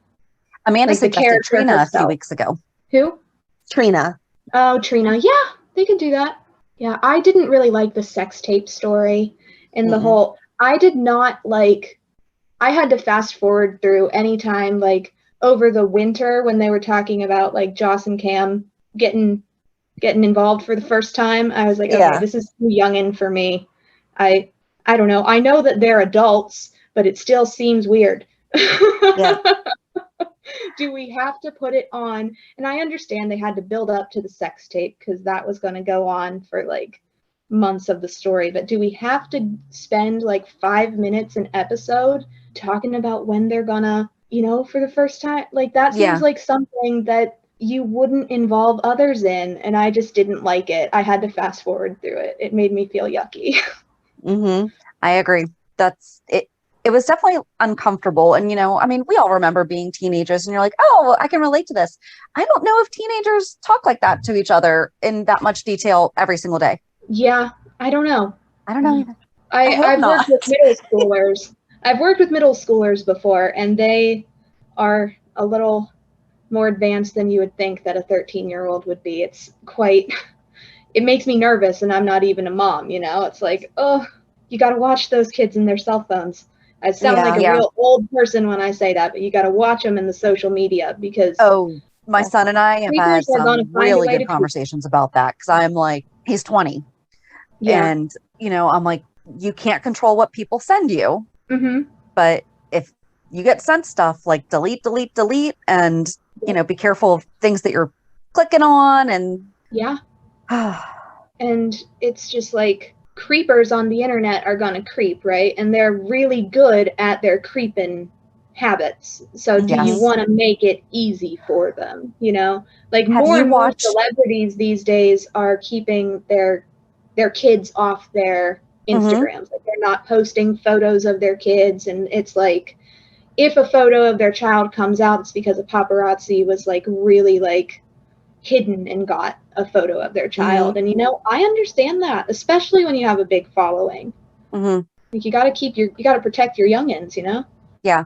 Amanda Like the suggested character Trina a few herself. weeks ago. Who? Trina. Oh, Trina. Yeah, they could do that. Yeah, I didn't really like the sex tape story and the whole. I did not like. I had to fast forward through anytime like over the winter when they were talking about like Joss and Cam getting involved for the first time. I was like, okay, Yeah. this is too youngin' for me. I don't know. I know that they're adults, but it still seems weird. Yeah. Do we have to put it on? And I understand they had to build up to the sex tape because that was going to go on for like months of the story. But do we have to spend like 5 minutes an episode talking about when they're gonna, you know, for the first time? Like that seems Yeah. like something that you wouldn't involve others in, and I just didn't like it. I had to fast forward through it. It made me feel yucky. I agree. That's it. It was definitely uncomfortable. And, I mean, we all remember being teenagers and you're like, oh, I can relate to this. I don't know if teenagers talk like that to each other in that much detail every single day. Yeah, I don't know. I don't know either. I've worked with middle schoolers. I've worked with middle schoolers before, and they are a little more advanced than you would think that a 13-year-old would be. It makes me nervous, and I'm not even a mom, It's like, oh, you got to watch those kids and their cell phones. I sound like a real old person when I say that, but you got to watch them in the social media because... Oh, my son and I have had some really good conversations about that because I'm like, he's 20. Yeah. And, I'm like, you can't control what people send you. But if you get sent stuff, like delete, and, be careful of things that you're clicking on. And yeah. And it's just like, creepers on the internet are gonna creep, right? And they're really good at their creeping habits. So do you want to make it easy for them? Like more and more celebrities these days are keeping their kids off their Instagrams. Like they're not posting photos of their kids, and it's like if a photo of their child comes out, it's because a paparazzi was like really like hidden and got a photo of their child. And I understand that, especially when you have a big following. Like you got to protect your youngins. Yeah.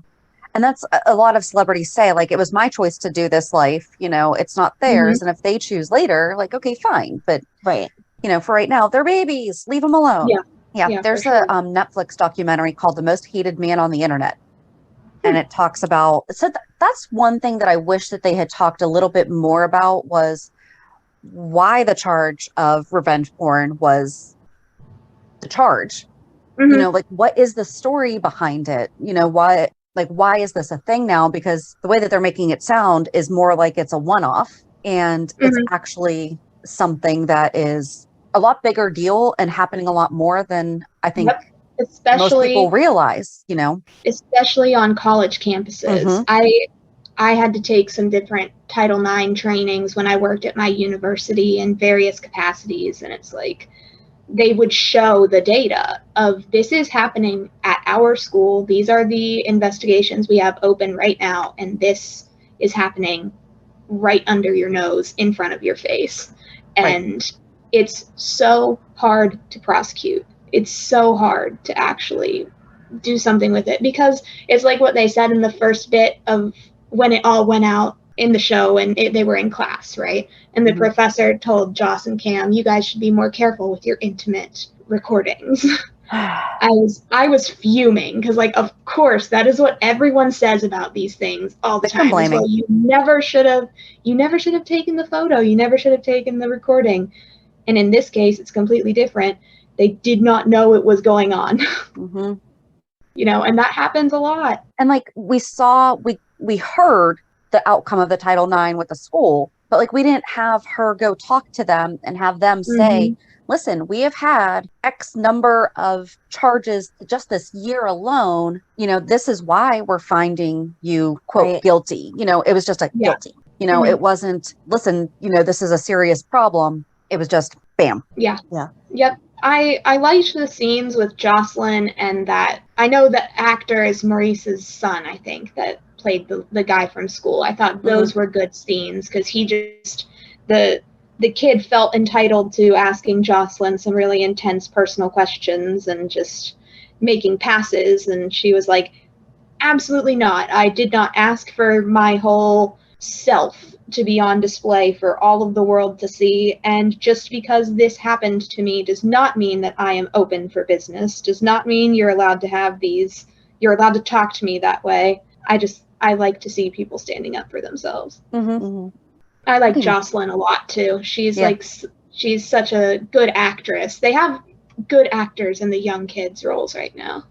And that's a lot of celebrities say, like, it was my choice to do this life, it's not theirs. And if they choose later, like, okay, fine, but for right now, they're babies, leave them alone. Yeah, there's a Netflix documentary called The Most Hated Man on the Internet. And it talks about, so that's one thing that I wish that they had talked a little bit more about was why the charge of revenge porn was the charge. Like what is the story behind it? Why is this a thing now? Because the way that they're making it sound is more like it's a one-off, and it's actually something that is a lot bigger deal and happening a lot more than I think most people realize, especially on college campuses. I had to take some different Title IX trainings when I worked at my university in various capacities, and it's like they would show the data of this is happening at our school. These are the investigations we have open right now, and this is happening right under your nose in front of your face. And it's so hard to prosecute. It's so hard to actually do something with it because it's like what they said in the first bit of when it all went out in the show and they were in class, right? And the professor told Joss and Cam, you guys should be more careful with your intimate recordings. I was fuming because, like, of course, that is what everyone says about these things all the time. Well, you never should have taken the photo. You never should have taken the recording. And in this case, it's completely different. They did not know it was going on. And that happens a lot. And like we heard the outcome of the Title IX with the school, but like we didn't have her go talk to them and have them say, listen, we have had X number of charges just this year alone. This is why we're finding you, quote, guilty. It was just a guilty. It wasn't, listen, this is a serious problem. It was just bam. Yeah. Yep. I liked the scenes with Jocelyn and that. I know the actor is Maurice's son, I think, that played the guy from school. I thought those were good scenes because he just, the kid felt entitled to asking Jocelyn some really intense personal questions and just making passes. And she was like, absolutely not. I did not ask for my whole self to be on display for all of the world to see. And just because this happened to me does not mean that I am open for business, does not mean you're allowed to have these, you're allowed to talk to me that way. I like to see people standing up for themselves. I like Jocelyn a lot too. She's she's such a good actress. They have good actors in the young kids roles right now.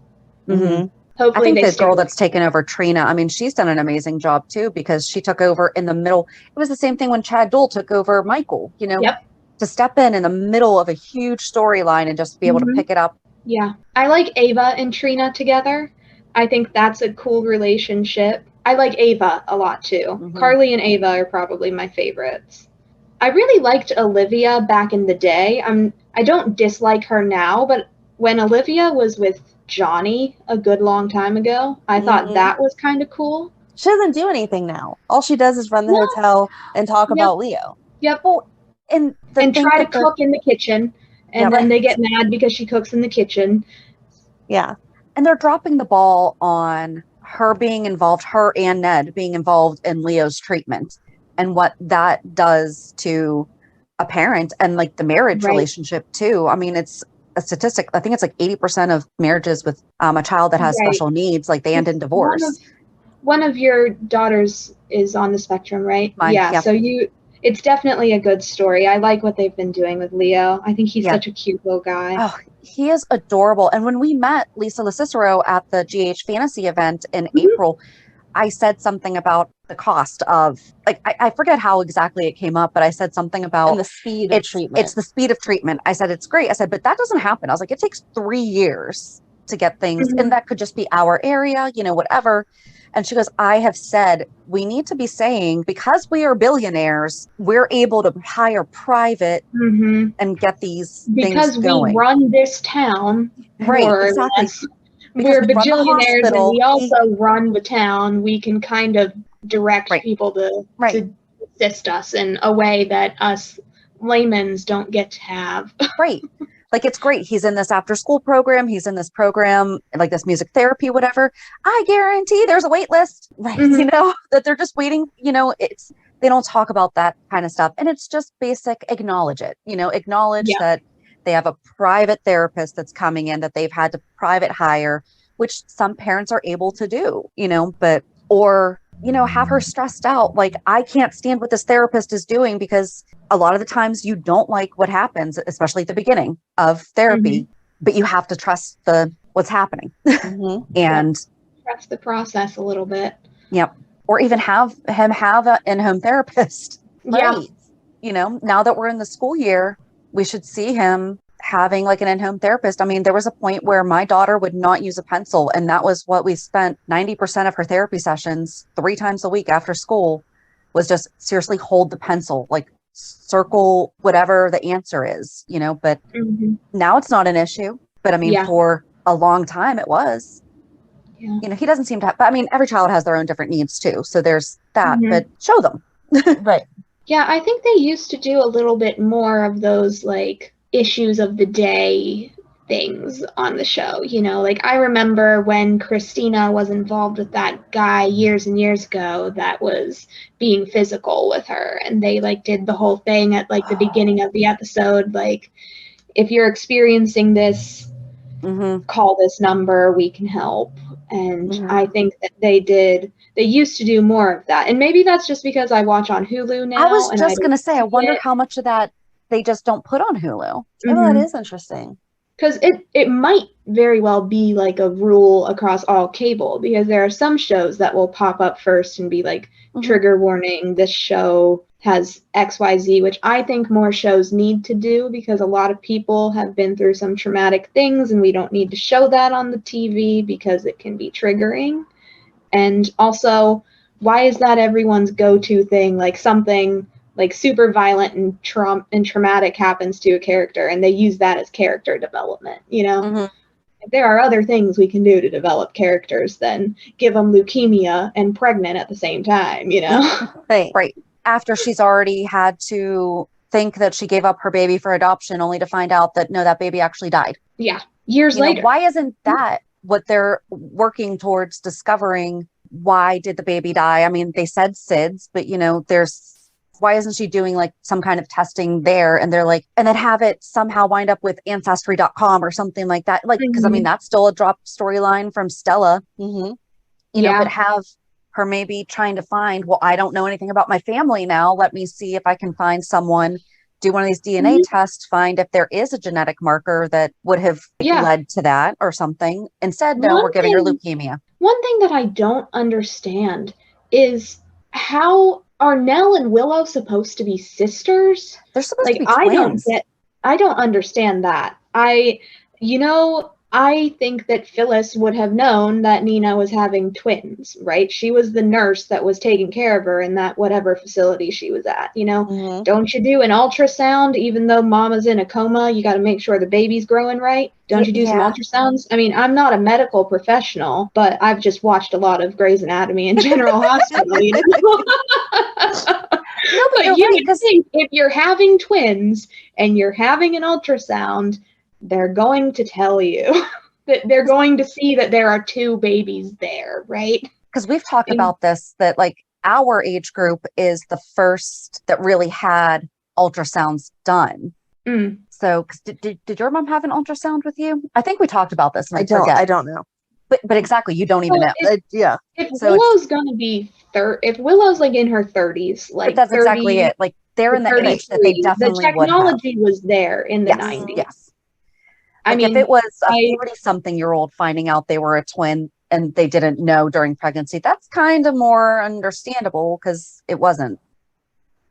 Hopefully I think the girl that's taken over, Trina, I mean, she's done an amazing job too, because she took over in the middle. It was the same thing when Chad Duell took over Michael, to step in the middle of a huge storyline and just be able to pick it up. Yeah. I like Ava and Trina together. I think that's a cool relationship. I like Ava a lot too. Mhm. Carly and Ava are probably my favorites. I really liked Olivia back in the day. I don't dislike her now, but when Olivia was with Johnny a good long time ago, I thought that was kind of cool. She doesn't do anything now. All she does is run the hotel and talk about Leo. Yep. Well, and try to cook in the kitchen, and then they get mad because she cooks in the kitchen. Yeah. And they're dropping the ball on her being involved, her and Ned being involved in Leo's treatment and what that does to a parent and like the marriage relationship too. I mean, it's a statistic. I think it's like 80% of marriages with a child that has special needs, like they end in divorce. One of your daughters is on the spectrum, right? Mine, yeah. So it's definitely a good story. I like what they've been doing with Leo. I think he's such a cute little guy. Oh, he is adorable. And when we met Lisa LaCicero at the GH Fantasy event in April, I said something about the cost of, like, I forget how exactly it came up, but I said something about and the speed of treatment. It's the speed of treatment. I said, it's great. I said, but that doesn't happen. I was like, it takes 3 years to get things. And that could just be our area, you know, whatever. And she goes, I have said, we need to be saying, because we are billionaires, we're able to hire private and get these things going. Because we run this town. Right, exactly. We're bajillionaires and we also run the town. We can kind of direct people to assist us in a way that us laymen's don't get to have. Right. Like, it's great. He's in this after school program. He's in this program, like this music therapy, whatever. I guarantee there's a wait list, right? You know, that they're just waiting. You know, they don't talk about that kind of stuff. And it's just basic, acknowledge it, you know, acknowledge that they have a private therapist that's coming in that they've had to private hire, which some parents are able to do, you know, or, you know, have her stressed out. Like, I can't stand what this therapist is doing, because a lot of the times you don't like what happens, especially at the beginning of therapy, but you have to trust what's happening and trust the process a little bit. Yep. Or even have an in-home therapist. Right. Yeah. You know, now that we're in the school year, we should see him having like an in-home therapist. I mean, there was a point where my daughter would not use a pencil, and that was what we spent 90% of her therapy sessions 3 times a week after school, was just seriously hold the pencil, like circle whatever the answer is, you know, but now it's not an issue. But I mean, for a long time it was. You know, he doesn't seem to have, but I mean, every child has their own different needs too. So there's that, but show them. Right. Yeah, I think they used to do a little bit more of those like issues of the day things on the show. You know, like I remember when Christina was involved with that guy years and years ago that was being physical with her, and they like did the whole thing at like the beginning of the episode, like, if you're experiencing this, call this number, we can help. And I think that they used to do more of that. And maybe that's just because I watch on Hulu now. I was just going to say, I wonder how much of that they just don't put on Hulu. Oh, that is interesting. Because it might very well be like a rule across all cable, because there are some shows that will pop up first and be like, trigger warning, this show has XYZ, which I think more shows need to do, because a lot of people have been through some traumatic things and we don't need to show that on the TV because it can be triggering. And also, why is that everyone's go-to thing? Like something like super violent and traumatic happens to a character, and they use that as character development, you know? If there are other things we can do to develop characters, then give them leukemia and pregnant at the same time, you know? Right. After she's already had to think that she gave up her baby for adoption, only to find out that, no, that baby actually died. Yeah. Years later. Why isn't that what they're working towards discovering? Why did the baby die? I mean, they said SIDS, but, you know, why isn't she doing like some kind of testing there? And they're like, and then have it somehow wind up with ancestry.com or something like that. Like, because I mean, that's still a dropped storyline from Stella, you know, but have her maybe trying to find, well, I don't know anything about my family now. Let me see if I can find someone, do one of these DNA tests, find if there is a genetic marker that would have led to that or something. Instead, no, we're giving her leukemia. One thing that I don't understand is how are Nell and Willow supposed to be sisters? They're supposed to be twins. I don't understand that. You know, I think that Phyllis would have known that Nina was having twins, right? She was the nurse that was taking care of her in that whatever facility she was at, you know? Mm-hmm. Don't you do an ultrasound even though mama's in a coma? You got to make sure the baby's growing right. Don't you do some ultrasounds? I mean, I'm not a medical professional, but I've just watched a lot of Grey's Anatomy and General Hospital, you know? No, but But you're right, you would think if you're having twins and you're having an ultrasound, they're going to tell you that they're going to see that there are two babies there, right? because we've talked about this, that like our age group is the first that really had ultrasounds done. Mm. So, 'cause did your mom have an ultrasound with you? I think we talked about this. And I don't. forget. I don't know. But exactly, you don't even Well, know. Yeah. If So Willow's gonna be if Willow's like in her 30s, like But that's 30, exactly it. Like they're in the age that they 33, definitely the would have. technology was there in the Yes, 90s. yes. I Like mean, if it was a I- 40-something-year-old finding out they were a twin and they didn't know during pregnancy, that's kind of more understandable because it wasn't.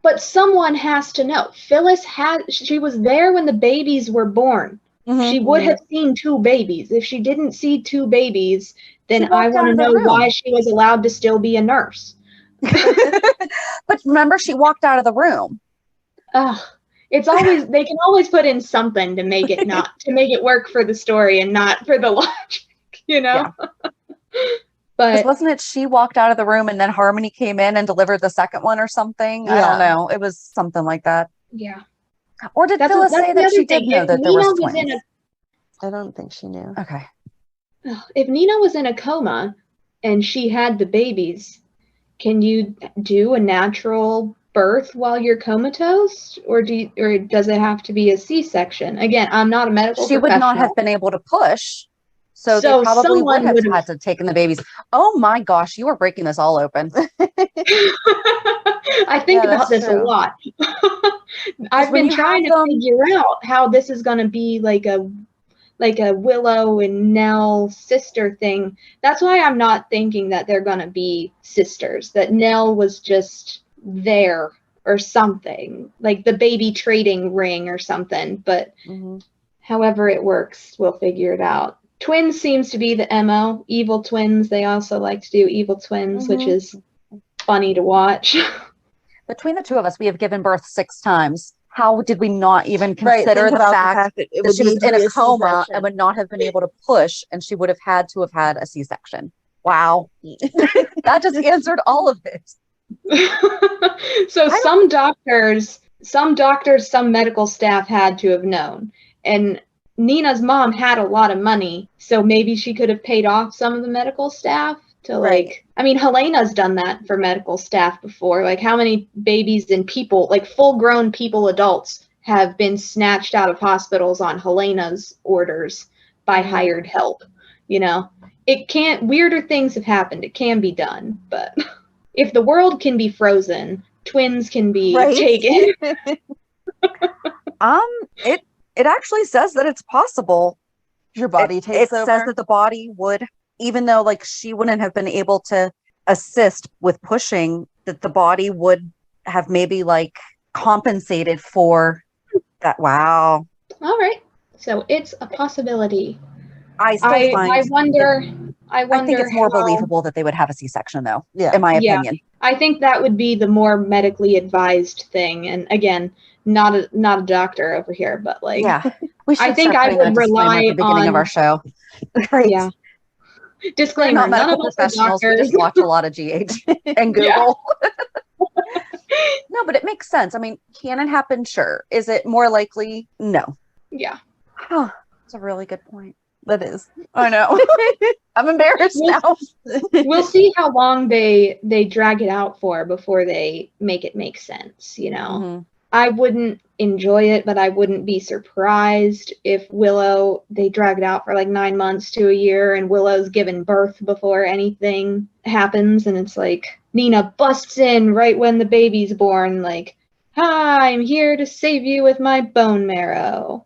but someone has to know. Phyllis she was there when the babies were born. She would have seen two babies. If she didn't see two babies, then I walked out want to of the know room. why she was allowed to still be a nurse. But remember, she walked out of the room. Ugh. It's always they can always put in something to make it not to make it work for the story and not for the logic, you know? Yeah. But Wasn't it she walked out of the room and then Harmony came in and delivered the second one or something? I don't know. It was something like that. yeah. Or did That's Phyllis that's say the that other she thing. did know If that there Nina was was twins? I don't think she knew. Okay. If Nina was in a coma and she had the babies, can you do a natural birth while you're comatose, or does it have to be a C-section? Again, I'm not a medical She would professional. not have been able to push. So they So probably would someone have would've- had to taken the babies. Oh my gosh, you are breaking this all open. I think Yeah, about that's this a true. lot. I've when been you trying have to figure out how this is going to be like a Willow and Nell sister thing. That's why I'm not thinking that they're going to be sisters, that Nell was just there or something, like the baby trading ring or something. But however it works, we'll figure it out. Twins seems to be the MO. Evil twins, they also like to do evil twins, which is funny to watch. Between the two of us, we have given birth 6 times. How did we not even consider Think the about fact that that she was in a coma C-section. and would not have been able to push, and she would have had to have had a C-section? Wow. That just answered all of it. So some doctors, some medical staff had to have known. And Nina's mom had a lot of money, so maybe she could have paid off some of the medical staff to like, I mean, Helena's done that for medical staff before. Like how many babies and people, like full grown people, adults, have been snatched out of hospitals on Helena's orders by hired help, you know? Weirder things have happened. It can be done, but if the world can be frozen, twins can be taken. It actually says that it's possible. Your body takes It over. says that the body would, even though like she wouldn't have been able to assist with pushing, that the body would have maybe like compensated for that. Wow. All right. So it's a possibility. I wonder I think it's more believable that they would have a C-section, though. Yeah. In my opinion. I think that would be the more medically advised thing. And again, not a doctor over here, but like, yeah, we should I think start I putting that would disclaimer rely at the beginning of on- our show. Right. Yeah. We're Disclaimer: not none medical of us are professionals. We doctors. just watch a lot of GH and Google. No, but it makes sense. I mean, can it happen? Sure. Is it more likely? No. Yeah. Huh. That's a really good point. That is. I know. I'm embarrassed now. We'll see how long they drag it out for before they make it make sense, you know. Mhm. I wouldn't enjoy it, but I wouldn't be surprised if Willow, they drag it out for like 9 months to a year and Willow's given birth before anything happens. And it's like Nina busts in right when the baby's born, like, "Hi, I'm here to save you with my bone marrow,"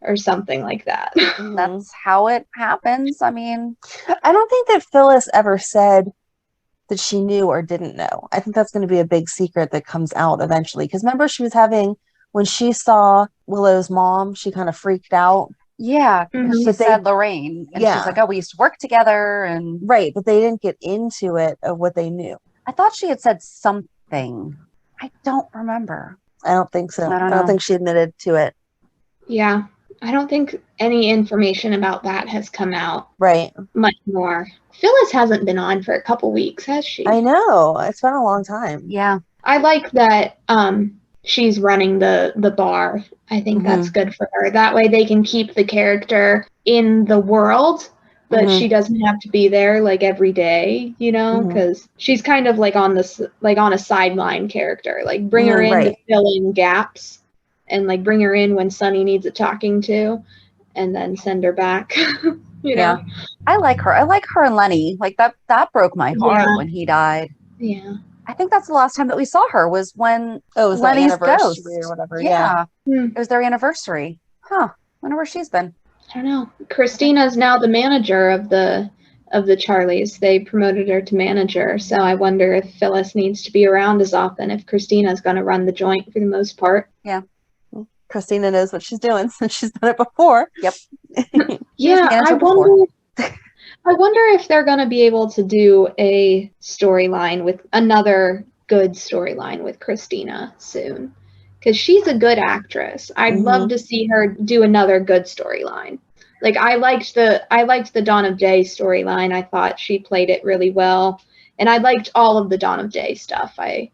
or something like that. That's how it happens. I mean, I don't think that Phyllis ever said that she knew or didn't know. I think that's going to be a big secret that comes out eventually. Because remember, when she saw Willow's mom, she kind of freaked out. Yeah, because she Mhm. But they, said Lorraine, and she's yeah, like, "Oh, we used to work together," and right. But they didn't get into it of what they knew. I thought she had said something. I don't remember. I don't think so. I don't I don't know. think she admitted to it. Yeah. I don't think any information about that has come out Right. much more. Phyllis hasn't been on for a couple weeks, has she? I know. It's been a long time. Yeah. I like that she's running the bar. I think that's good for her. That way they can keep the character in the world, but she doesn't have to be there like every day, you know, because she's kind of like on this like on a sideline character. Like bring her in to Right. fill in gaps and like bring her in when Sonny needs a talking to and then send her back. You Yeah. know? I like her. I like her and Lenny. Like that broke my heart Yeah. when he died. Yeah. I think that's the last time that we saw her was when Oh, it was Lenny's the anniversary ghost. or whatever. Yeah. Hmm. It was their anniversary. Huh. Wonder where she's been. I don't know. Christina's now the manager of the Charlies. They promoted her to manager, so I wonder if Phyllis needs to be around as often if Christina's going to run the joint for the most part. Yeah. Christina knows what she's doing since she's done it before. Yep. Yeah, manager before. I wonder if they're going to be able to do a storyline with another good storyline with Christina soon. Because she's a good actress. I'd love to see her do another good storyline. Like I liked the Dawn of Day storyline. I thought she played it really well. And I liked all of the Dawn of Day stuff. I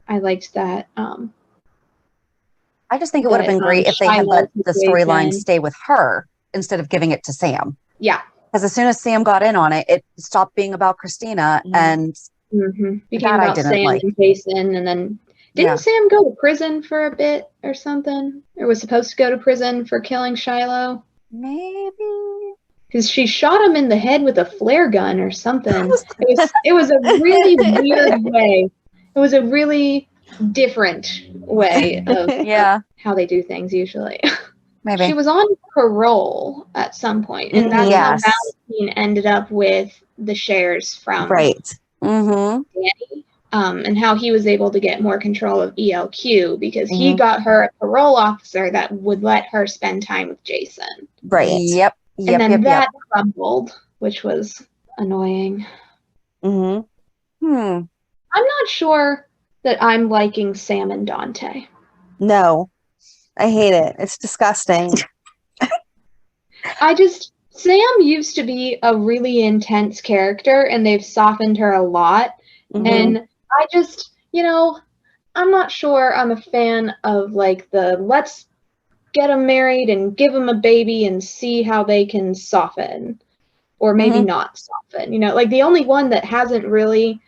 liked that I just think it would have been great if they had let the storyline stay with her instead of giving it to Sam. Yeah. Because as soon as Sam got in on it, it stopped being about Christina and became about Sam and Jason, and then didn't Sam go to prison for a bit or something? Or was supposed to go to prison for killing Shiloh? Maybe. Because she shot him in the head with a flare gun or something. It was a really weird way. It was a really different way of how they do things usually. Maybe. She was on parole at some point, and that's how Valentine ended up with the shares from Danny, and how he was able to get more control of ELQ because he got her a parole officer that would let her spend time with Jason. Right. Yep. And then that crumbled, which was annoying. I'm not sure that I'm liking Sam and Dante. No. I hate it. It's disgusting. Sam used to be a really intense character, and they've softened her a lot. And I just, I'm not sure I'm a fan of like let's get them married and give them a baby and see how they can soften, or maybe not soften. Like the only one that hasn't really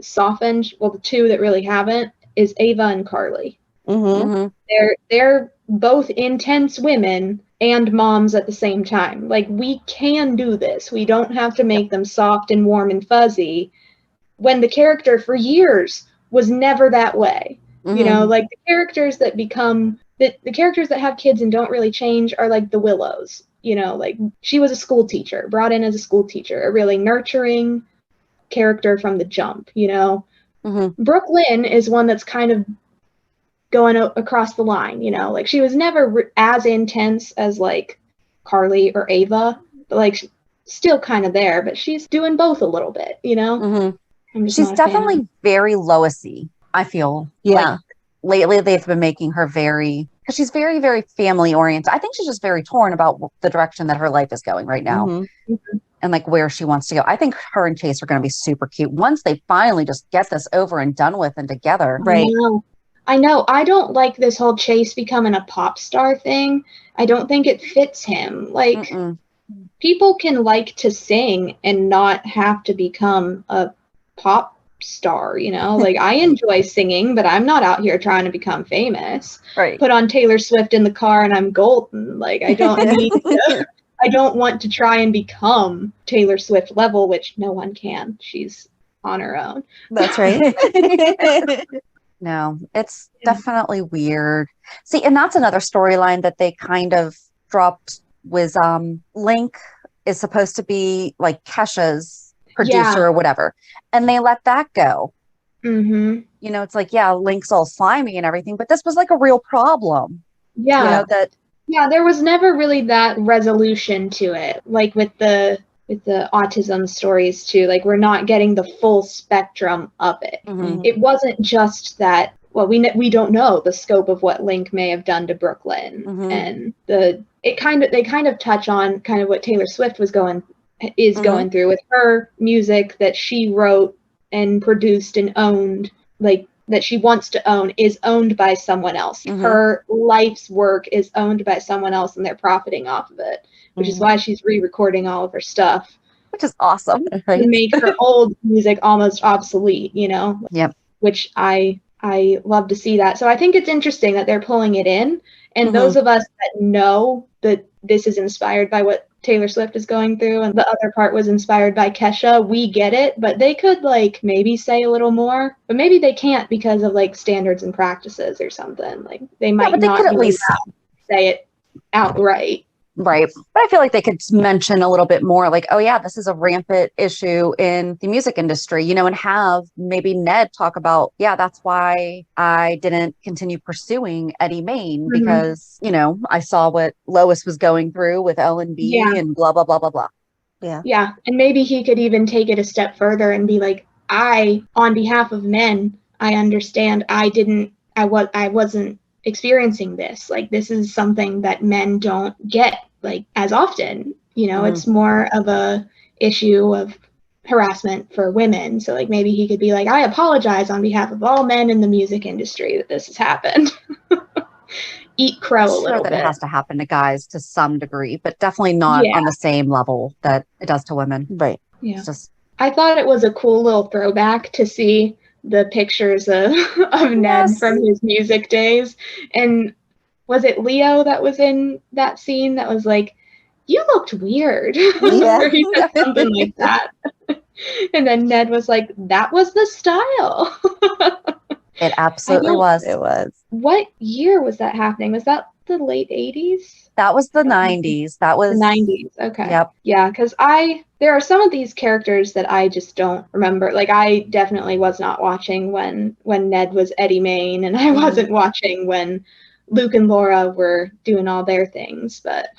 softened, well, the two that really haven't, is Ava and Carly. They're both intense women and moms at the same time. Like we can do this. We don't have to make them soft and warm and fuzzy when the character for years was never that way. Like the characters that become the characters that have kids and don't really change are like the Willows. Like she was a school teacher, brought in as a school teacher, a really nurturing character from the jump. Brooklyn is one that's kind of going across the line, like she was never as intense as like Carly or Ava, but like still kind of there, but she's doing both a little bit, She's definitely very Loisy, I feel. Like lately they've been making her because she's very, very family oriented. I think she's just very torn about the direction that her life is going right now and like where she wants to go. I think her and Chase are going to be super cute once they finally just get this over and done with and together. Right. I know. I don't like this whole Chase becoming a pop star thing. I don't think it fits him. Like, people can like to sing and not have to become a pop star, Like, I enjoy singing, but I'm not out here trying to become famous. Right. Put on Taylor Swift in the car and I'm golden. Like, I don't need to, I don't want to try and become Taylor Swift level, which no one can. She's on her own. That's right. No, it's definitely weird. See, and that's another storyline that they kind of dropped was Link is supposed to be like Kesha's producer or whatever. And they let that go. It's like, Link's all slimy and everything, but this was like a real problem. Yeah. Yeah, there was never really that resolution to it, like with the autism stories too. Like we're not getting the full spectrum of it. Mhm. It wasn't just that. Well, we don't know the scope of what Link may have done to Brooklyn, Mhm. and they kind of touch on kind of what Taylor Swift going through with her music that she wrote and produced and owned, like that she wants to own, is owned by someone else. Her life's work is owned by someone else, and they're profiting off of it, which is why she's re-recording all of her stuff, Which is awesome. Right? to make her old music almost obsolete, you know? Yep. Which I love to see that. So I think it's interesting that they're pulling it in, and those of us that know that this is inspired by what Taylor Swift is going through and the other part was inspired by Kesha, we get it, but they could like maybe say a little more, but maybe they can't because of like standards and practices or something. Like they might but they not could at be least allowed to say it outright. Right. But I feel like they could mention a little bit more like, oh, yeah, this is a rampant issue in the music industry, you know, and have maybe Ned talk about, yeah, that's why I didn't continue pursuing Eddie Main because, you know, I saw what Lois was going through with L&B and blah, blah, blah, blah, blah. Yeah. Yeah. And maybe he could even take it a step further and be like, on behalf of men, I understand I wasn't experiencing this. Like this is something that men don't get like as often, you know. It's more of a issue of harassment for women. So like maybe he could be like, I apologize on behalf of all men in the music industry that this has happened. Eat crow a little bit. It has to happen to guys to some degree, but definitely not on the same level that it does to women. Right. Yeah. It's just, I thought it was a cool little throwback to see the pictures of Ned from his music days. And was it Leo that was in that scene that was like, you looked weird? Yeah. Or he said something like that. And then Ned was like, that was the style. it absolutely was. It was. What year was that happening? Was that the late 80s? That was the 90s. That was the 90s. Okay. Yep. Yeah, because there are some of these characters that I just don't remember. Like I definitely was not watching when Ned was Eddie Main, and I wasn't watching when Luke and Laura were doing all their things. But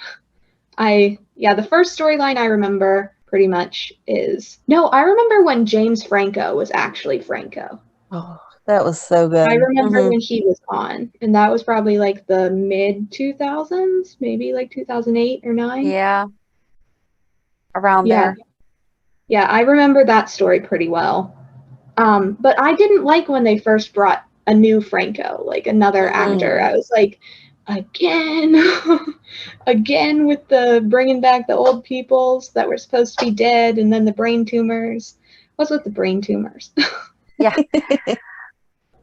the first storyline I remember pretty much I remember when James Franco was actually Franco. Oh, that was so good. I remember when he was on, and that was probably like the mid 2000s, maybe like 2008 or 9. Yeah. Around there. Yeah, I remember that story pretty well. But I didn't like when they first brought a new Franco, like another actor. I was like, again with the bringing back the old peoples that were supposed to be dead, and then the brain tumors. What's with the brain tumors? Yeah.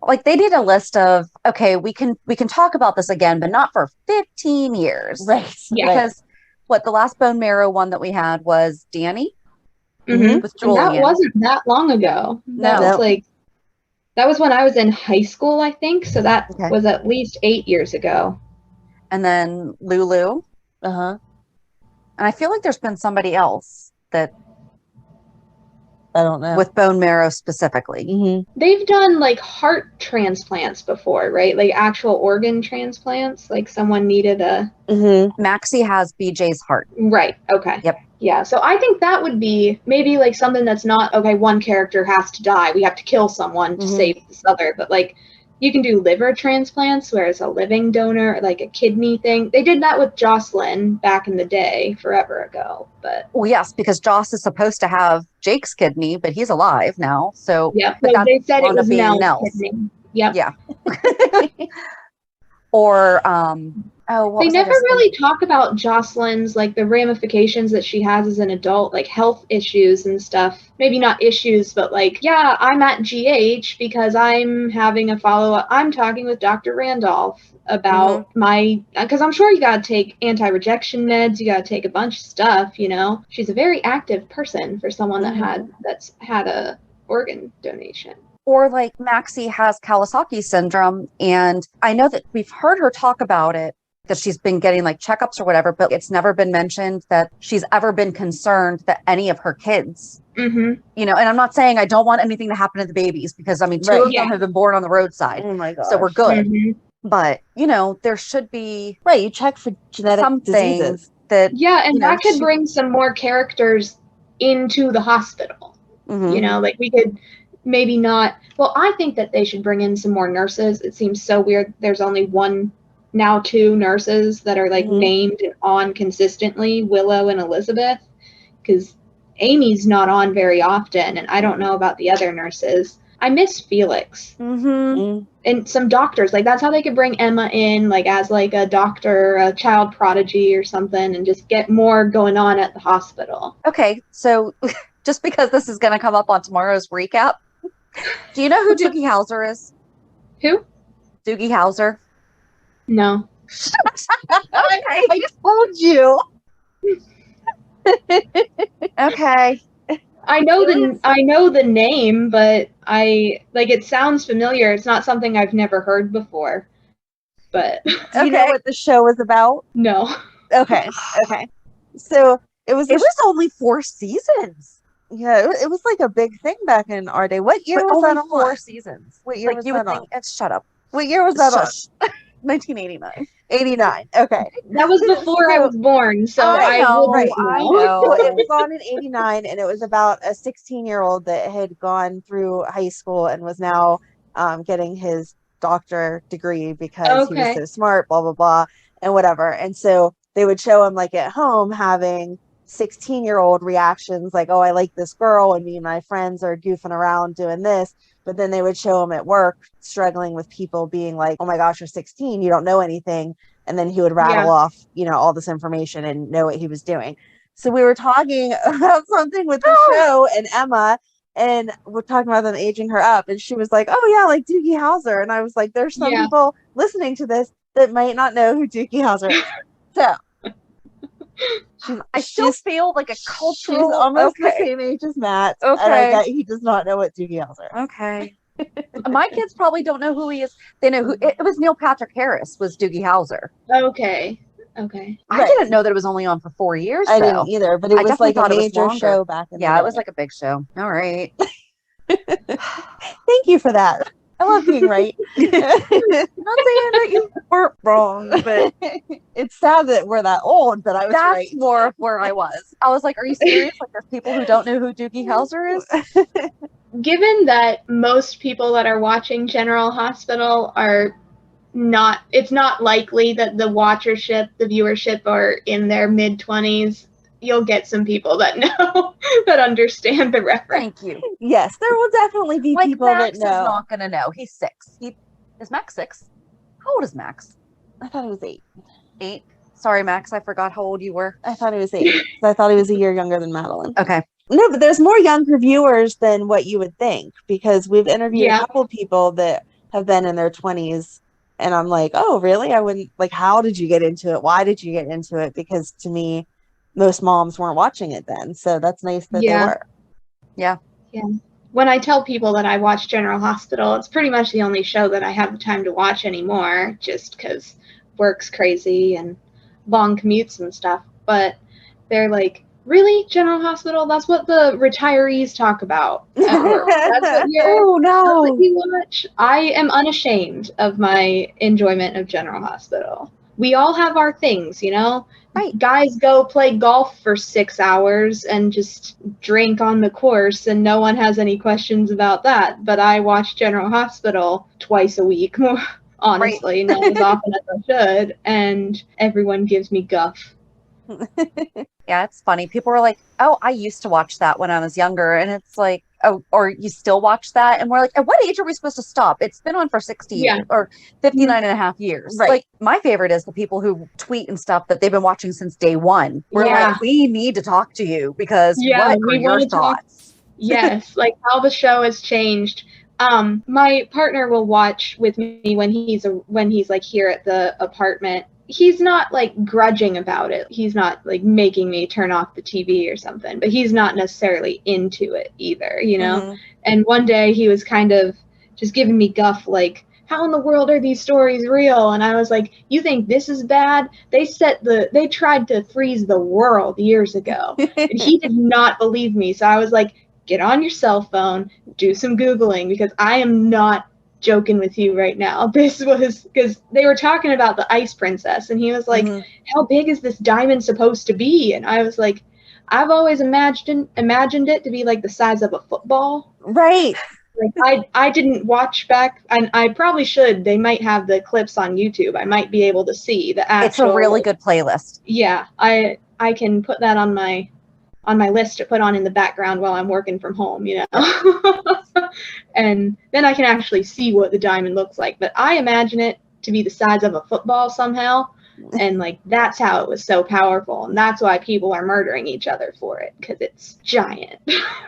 Like they did a list of, okay, we can talk about this again, but not for 15 years. Right. Yeah. Because the last bone marrow one that we had was Danny with Julian. And that wasn't that long ago. That was when I was in high school, I think. So that was at least 8 years ago. And then Lulu. And I feel like there's been somebody else that I don't know. with bone marrow specifically. They've done like heart transplants before, right? Like actual organ transplants. Like someone needed a. Maxie has BJ's heart. Right. Okay. Yep. Yeah. So I think that would be maybe like something that's not, okay, one character has to die. We have to kill someone to save this other. But like you can do liver transplants where it's a living donor, like a kidney thing. They did that with Jocelyn back in the day, forever ago. But well, yes, because Joss is supposed to have Jake's kidney, but he's alive now. So yeah, but they said it was Nell's kidney. Yep. Yeah. Or they never really talk about Jocelyn's, like the ramifications that she has as an adult, like health issues and stuff. Maybe not issues, but like, yeah, I'm at GH because I'm having a follow-up. I'm talking with Dr. Randolph about because I'm sure you got to take anti-rejection meds. You got to take a bunch of stuff, you know. She's a very active person for someone that's had a organ donation. Or like Maxie has Kawasaki syndrome. And I know that we've heard her talk about it, that she's been getting like checkups or whatever, but it's never been mentioned that she's ever been concerned that any of her kids, you know, and I'm not saying I don't want anything to happen to the babies because I mean, two of them have been born on the roadside. Oh my God. So we're good. But, there should be Right, you check for genetic some diseases. things that, Yeah, and that could she- bring some more characters into the hospital. Mhm. Like we could maybe not. Well, I think that they should bring in some more nurses. It seems so weird. There's only now two nurses that are like Mhm. named and on consistently, Willow and Elizabeth, because Amy's not on very often, and I don't know about the other nurses. I miss Felix Mhm. and some doctors. Like that's how they could bring Emma in, like as like a doctor, a child prodigy or something, and just get more going on at the hospital. Okay, so just because this is going to come up on tomorrow's recap, do you know who Doogie Howser is? Who? Doogie Howser. No. Okay. I told you. Okay. I know the name, but it sounds familiar. It's not something I've never heard before. But Do you know what the show was about? no. Okay. So it was only 4 seasons. Yeah, it was like a big thing back in our day. What year But was only that on? 4 seasons. What year Like was you that would on? think, shut up. What year was that on? Shush. 1989. 89. Okay. That was before I was born, so I know, wouldn't I know. know. Well, it was on in 89, and it was about a 16-year-old that had gone through high school and was now getting his doctor degree because he was Okay. so smart, blah, blah, blah, and whatever. And so they would show him like at home having 16-year-old reactions like, oh, I like this girl, and me and my friends are goofing around doing this. But then they would show him at work struggling with people being like, oh my gosh, you're 16, you don't know anything. And then he would rattle off, all this information and know what he was doing. So we were talking about something with the show and Emma, and we're talking about them aging her up. And she was like, oh yeah, like Doogie Howser. And I was like, there's some people listening to this that might not know who Doogie Howser is. So I still feel like a cultural. She's almost the same age as Matt. Okay. And I bet he does not know what Doogie Howser is. Okay. My kids probably don't know who he is. They know who it was. Neil Patrick Harris was Doogie Howser. Okay. I didn't know that it was only on for 4 years. I didn't either, but it was like a major show back in the day. Yeah, it was like a big show. All right. Thank you for that. I love being right. Not saying that you weren't wrong, but it's sad that we're that old that I was right. That's more of where I was. I was like, are you serious? Like there's people who don't know who Doogie Howser is? Given that most people that are watching General Hospital it's not likely that the viewership are in their mid-20s. You'll get some people that know, that understand the reference. Thank you. Yes, there will definitely be people Max that know. Is not going to know. He's 6. Is Max 6? How old is Max? I thought he was 8. 8? Sorry, Max. I forgot how old you were. I thought he was 8. I thought he was a year younger than Madeline. Okay. No, but there's more younger viewers than what you would think, because we've interviewed a couple people that have been in their 20s, and I'm like, oh, really? I wouldn't, like, how did you get into it? Why did you get into it? Because to me, most moms weren't watching it then, so that's nice that they were. Yeah. When I tell people that I watch General Hospital, it's pretty much the only show that I have the time to watch anymore, just because work's crazy and long commutes and stuff. But they're like, really? General Hospital? That's what the retirees talk about at work. That's what you watch? I am unashamed of my enjoyment of General Hospital. We all have our things, Right. Guys go play golf for 6 hours and just drink on the course, and no one has any questions about that. But I watch General Hospital twice a week, honestly, not as often as I should, and everyone gives me guff. Yeah, it's funny. People were like, oh, I used to watch that when I was younger. And it's like, oh, or you still watch that? And we're like, at what age are we supposed to stop? It's been on for 60 years or 59 and a half years. Right. Like, my favorite is the people who tweet and stuff that they've been watching since day one. We're like, we need to talk to you because what are your thoughts? Yes, like how the show has changed. My partner will watch with me when he's like here at the apartment. He's not like grudging about it. He's not like making me turn off the TV or something, but he's not necessarily into it either, Mm-hmm. And one day he was kind of just giving me guff, like, how in the world are these stories real? And I was like, you think this is bad? They tried to freeze the world years ago. And he did not believe me. So I was like, get on your cell phone, do some Googling, because I am not joking with you right now. This was because they were talking about the Ice Princess, and he was like, how big is this diamond supposed to be? And I was like, I've always imagined it to be like the size of a football. Right. Like I didn't watch back, and I probably should. They might have the clips on YouTube. I might be able to see the actual. It's a really good playlist. Yeah, I can put that on my list to put on in the background while I'm working from home, you know. And then I can actually see what the diamond looks like. But I imagine it to be the size of a football somehow. And like that's how it was so powerful, and that's why people are murdering each other for it, because it's giant.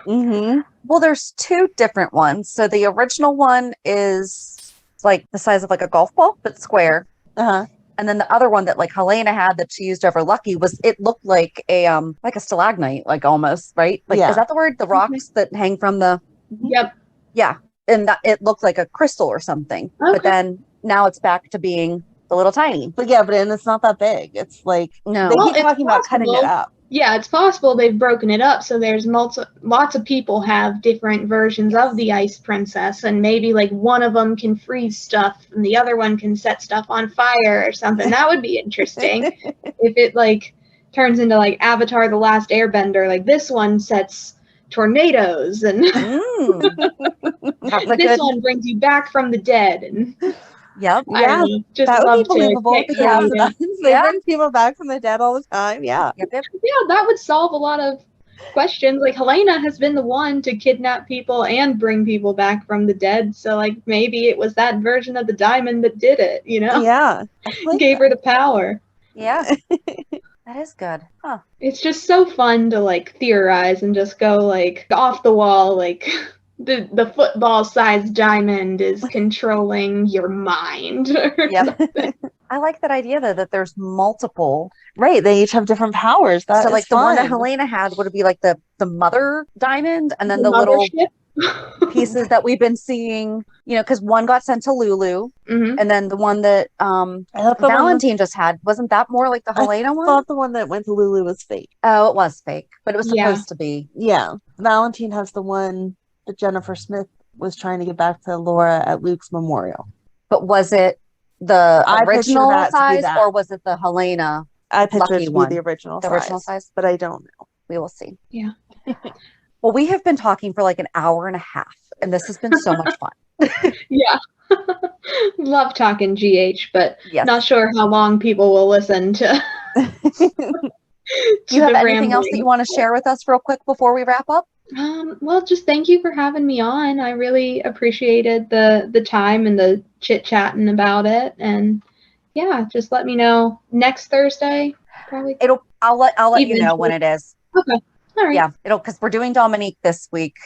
Well, there's two different ones. So the original one is like the size of like a golf ball, but square. And then the other one that like Helena had that she used over Lucky it looked like a stalagmite, like almost, right? Like, is that the word? The rocks that hang from the. Yep. Yeah, and it looked like a crystal or something. Okay. But then now it's back to being a little tiny. But yeah, but it's not that big. It's like no. They keep talking about cutting it up. Yeah, it's possible they've broken it up, so there's lots of people have different versions of the Ice Princess, and maybe like one of them can freeze stuff and the other one can set stuff on fire or something. That would be interesting. If it like turns into like Avatar: The Last Airbender, like this one sets tornadoes and this one brings you back from the dead. And yep. Yeah, just that would be believable. Yeah, they bring people back from the dead all the time. Yeah. Yeah, that would solve a lot of questions. Like Helena has been the one to kidnap people and bring people back from the dead. So like maybe it was that version of the diamond that did it, you know? Yeah. Gave her the power. Yeah. That is good. Huh. It's just so fun to like theorize and just go like off the wall, like the football-sized diamond is controlling your mind. Yep. I like that idea though, that there's multiple. Right, they each have different powers. So like the one that Helena had would be like the mother diamond, and then the little pieces that we've been seeing, you know, because one got sent to Lulu, and then the one that Valentine just had, wasn't that more like the Helena one? I thought the one that went to Lulu was fake. Oh, it was fake, but it was supposed to be. Yeah, Valentine has the one that Jennifer Smith was trying to get back to Laura at Luke's memorial. But was it the original size, or was it the Helena? I pictured it to be the original size, but I don't know. We will see. Yeah. Well, we have been talking for like an hour and a half, and this has been so much fun. Yeah. Love talking GH, but not sure how long people will listen to. Do you have anything else that you want to share with us real quick before we wrap up? Well, just thank you for having me on. I really appreciated the time and the chit-chatting about it. And yeah, just let me know next Thursday. Probably. I'll let you know when it is. Okay. All right. Yeah, because we're doing Dominique this week.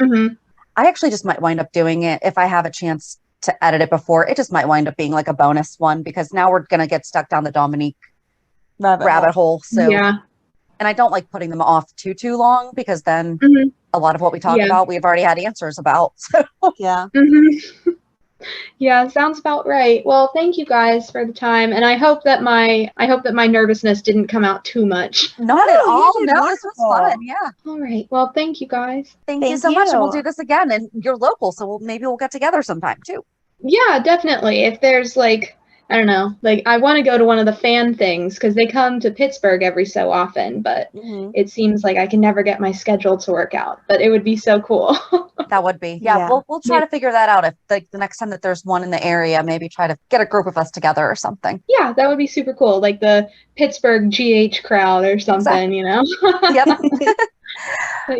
I actually just might wind up doing it if I have a chance to edit it before. It just might wind up being like a bonus one, because now we're going to get stuck down the Dominique rabbit hole. So yeah. And I don't like putting them off too long, because then a lot of what we talk about, we've already had answers about. So yeah. Yeah, sounds about right. Well, thank you guys for the time, and I hope that my nervousness didn't come out too much. Not at all. No, this was fun. Yeah. All right. Well, thank you guys. Thank you so much, and we'll do this again. And you're local, so maybe we'll get together sometime too. Yeah, definitely. If there's like, I don't know, like I want to go to one of the fan things, because they come to Pittsburgh every so often, but it seems like I can never get my schedule to work out. But it would be so cool. That would be. Yeah. We'll try to figure that out. If like the next time that there's one in the area, maybe try to get a group of us together or something. Yeah, that would be super cool. Like the Pittsburgh GH crowd or something, you know? Yep.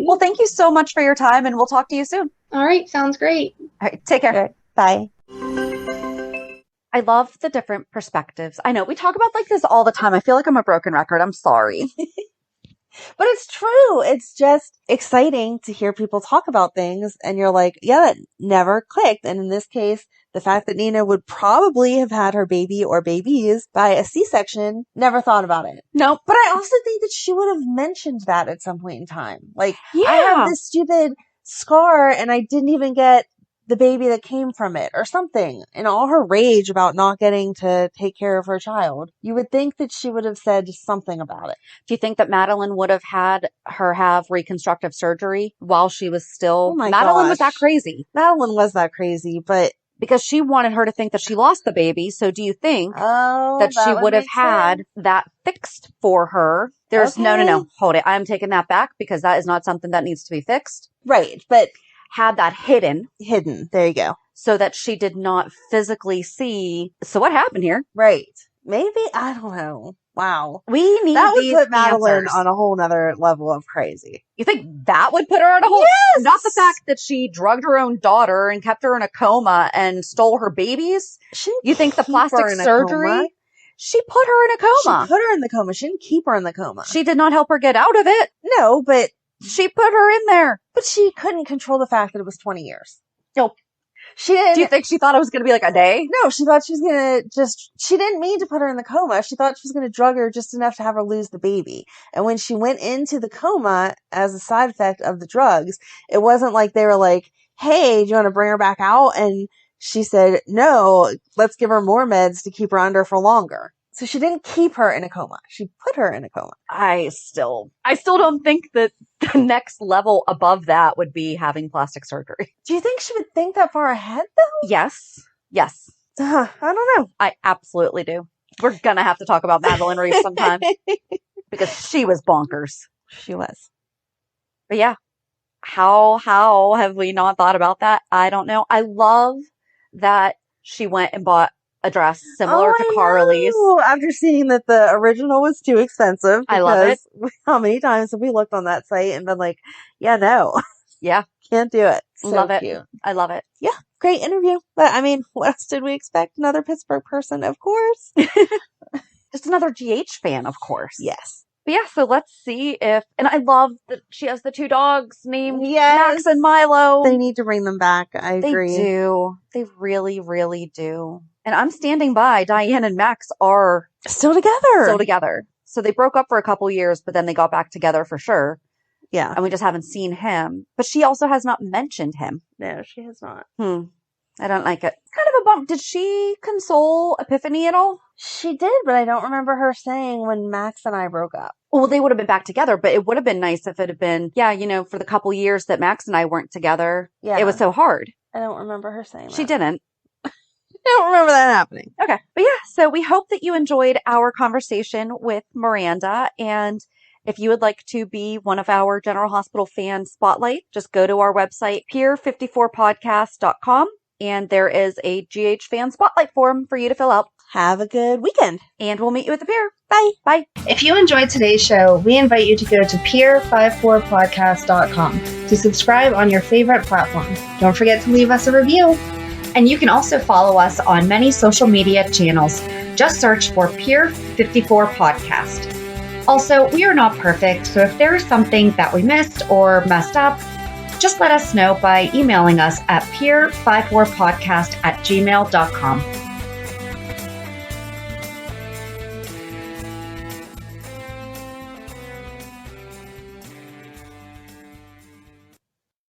Well, thank you so much for your time, and we'll talk to you soon. All right. Sounds great. All right. Take care. Right, bye. I love the different perspectives. I know we talk about like this all the time. I feel like I'm a broken record. I'm sorry. But it's true. It's just exciting to hear people talk about things, and you're like, yeah, that never clicked. And in this case, the fact that Nina would probably have had her baby or babies by a C-section, never thought about it. No. But I also think that she would have mentioned that at some point in time. Like, I have this stupid scar and I didn't even get the baby that came from it or something. In all her rage about not getting to take care of her child, you would think that she would have said something about it. Do you think that Madeline would have had her have reconstructive surgery while she was still... Oh my Madeline gosh. was that crazy. Madeline was that crazy, but because she wanted her to think that she lost the baby. So do you think that she would have had that fixed for her? There's no. Hold it. I'm taking that back because that is not something that needs to be fixed. Right. But had that hidden. There you go. So that she did not physically see. So what happened here? Right. Maybe. I don't know. Wow. We need that would these put Madeline answers on a whole nother level of crazy. You think that would put her on a whole? Yes! Not the fact that she drugged her own daughter and kept her in a coma and stole her babies. You think the plastic surgery? She put her in a coma. She put her in the coma. She didn't keep her in the coma. She did not help her get out of it. No, but she put her in there. But she couldn't control the fact that it was 20 years. No. She didn't. Do you think she thought it was going to be like a day? No, she thought she was going to she didn't mean to put her in the coma. She thought she was going to drug her just enough to have her lose the baby. And when she went into the coma as a side effect of the drugs, it wasn't like they were like, hey, do you want to bring her back out? And she said, no, let's give her more meds to keep her under for longer. So she didn't keep her in a coma. She put her in a coma. I still don't think that the next level above that would be having plastic surgery. Do you think she would think that far ahead, though? Yes. I don't know. I absolutely do. We're going to have to talk about Madeline Reese sometime because she was bonkers. She was. But yeah, how have we not thought about that? I don't know. I love that she went and bought a dress similar to Carly's. After seeing that the original was too expensive. I love it. How many times have we looked on that site and been like, yeah, no. Yeah. Can't do it. So love it. Cute. I love it. Yeah. Great interview. But I mean, what else did we expect? Another Pittsburgh person, of course. Just another GH fan, of course. Yes. But yeah, so let's see if, and I love that she has the 2 dogs named Max and Milo. They need to bring them back. I agree. They do. They really, really do. And I'm standing by. Diane and Max are still together. So they broke up for a couple years, but then they got back together for sure. Yeah. And we just haven't seen him. But she also has not mentioned him. No, she has not. I don't like it. It's kind of a bump. Did she console Epiphany at all? She did, but I don't remember her saying when Max and I broke up. Well, they would have been back together, but it would have been nice if it had been, for the couple years that Max and I weren't together. Yeah. It was so hard. I don't remember her saying that. She didn't. I don't remember that happening. Okay. But yeah, so we hope that you enjoyed our conversation with Miranda. And if you would like to be one of our General Hospital fan spotlight, just go to our website, pier54podcast.com. And there is a GH fan spotlight form for you to fill out. Have a good weekend. And we'll meet you at the pier. Bye. Bye. If you enjoyed today's show, we invite you to go to pier54podcast.com to subscribe on your favorite platform. Don't forget to leave us a review. And you can also follow us on many social media channels. Just search for Pier 54 Podcast. Also, we are not perfect, so if there is something that we missed or messed up, just let us know by emailing us at pier54podcast@gmail.com.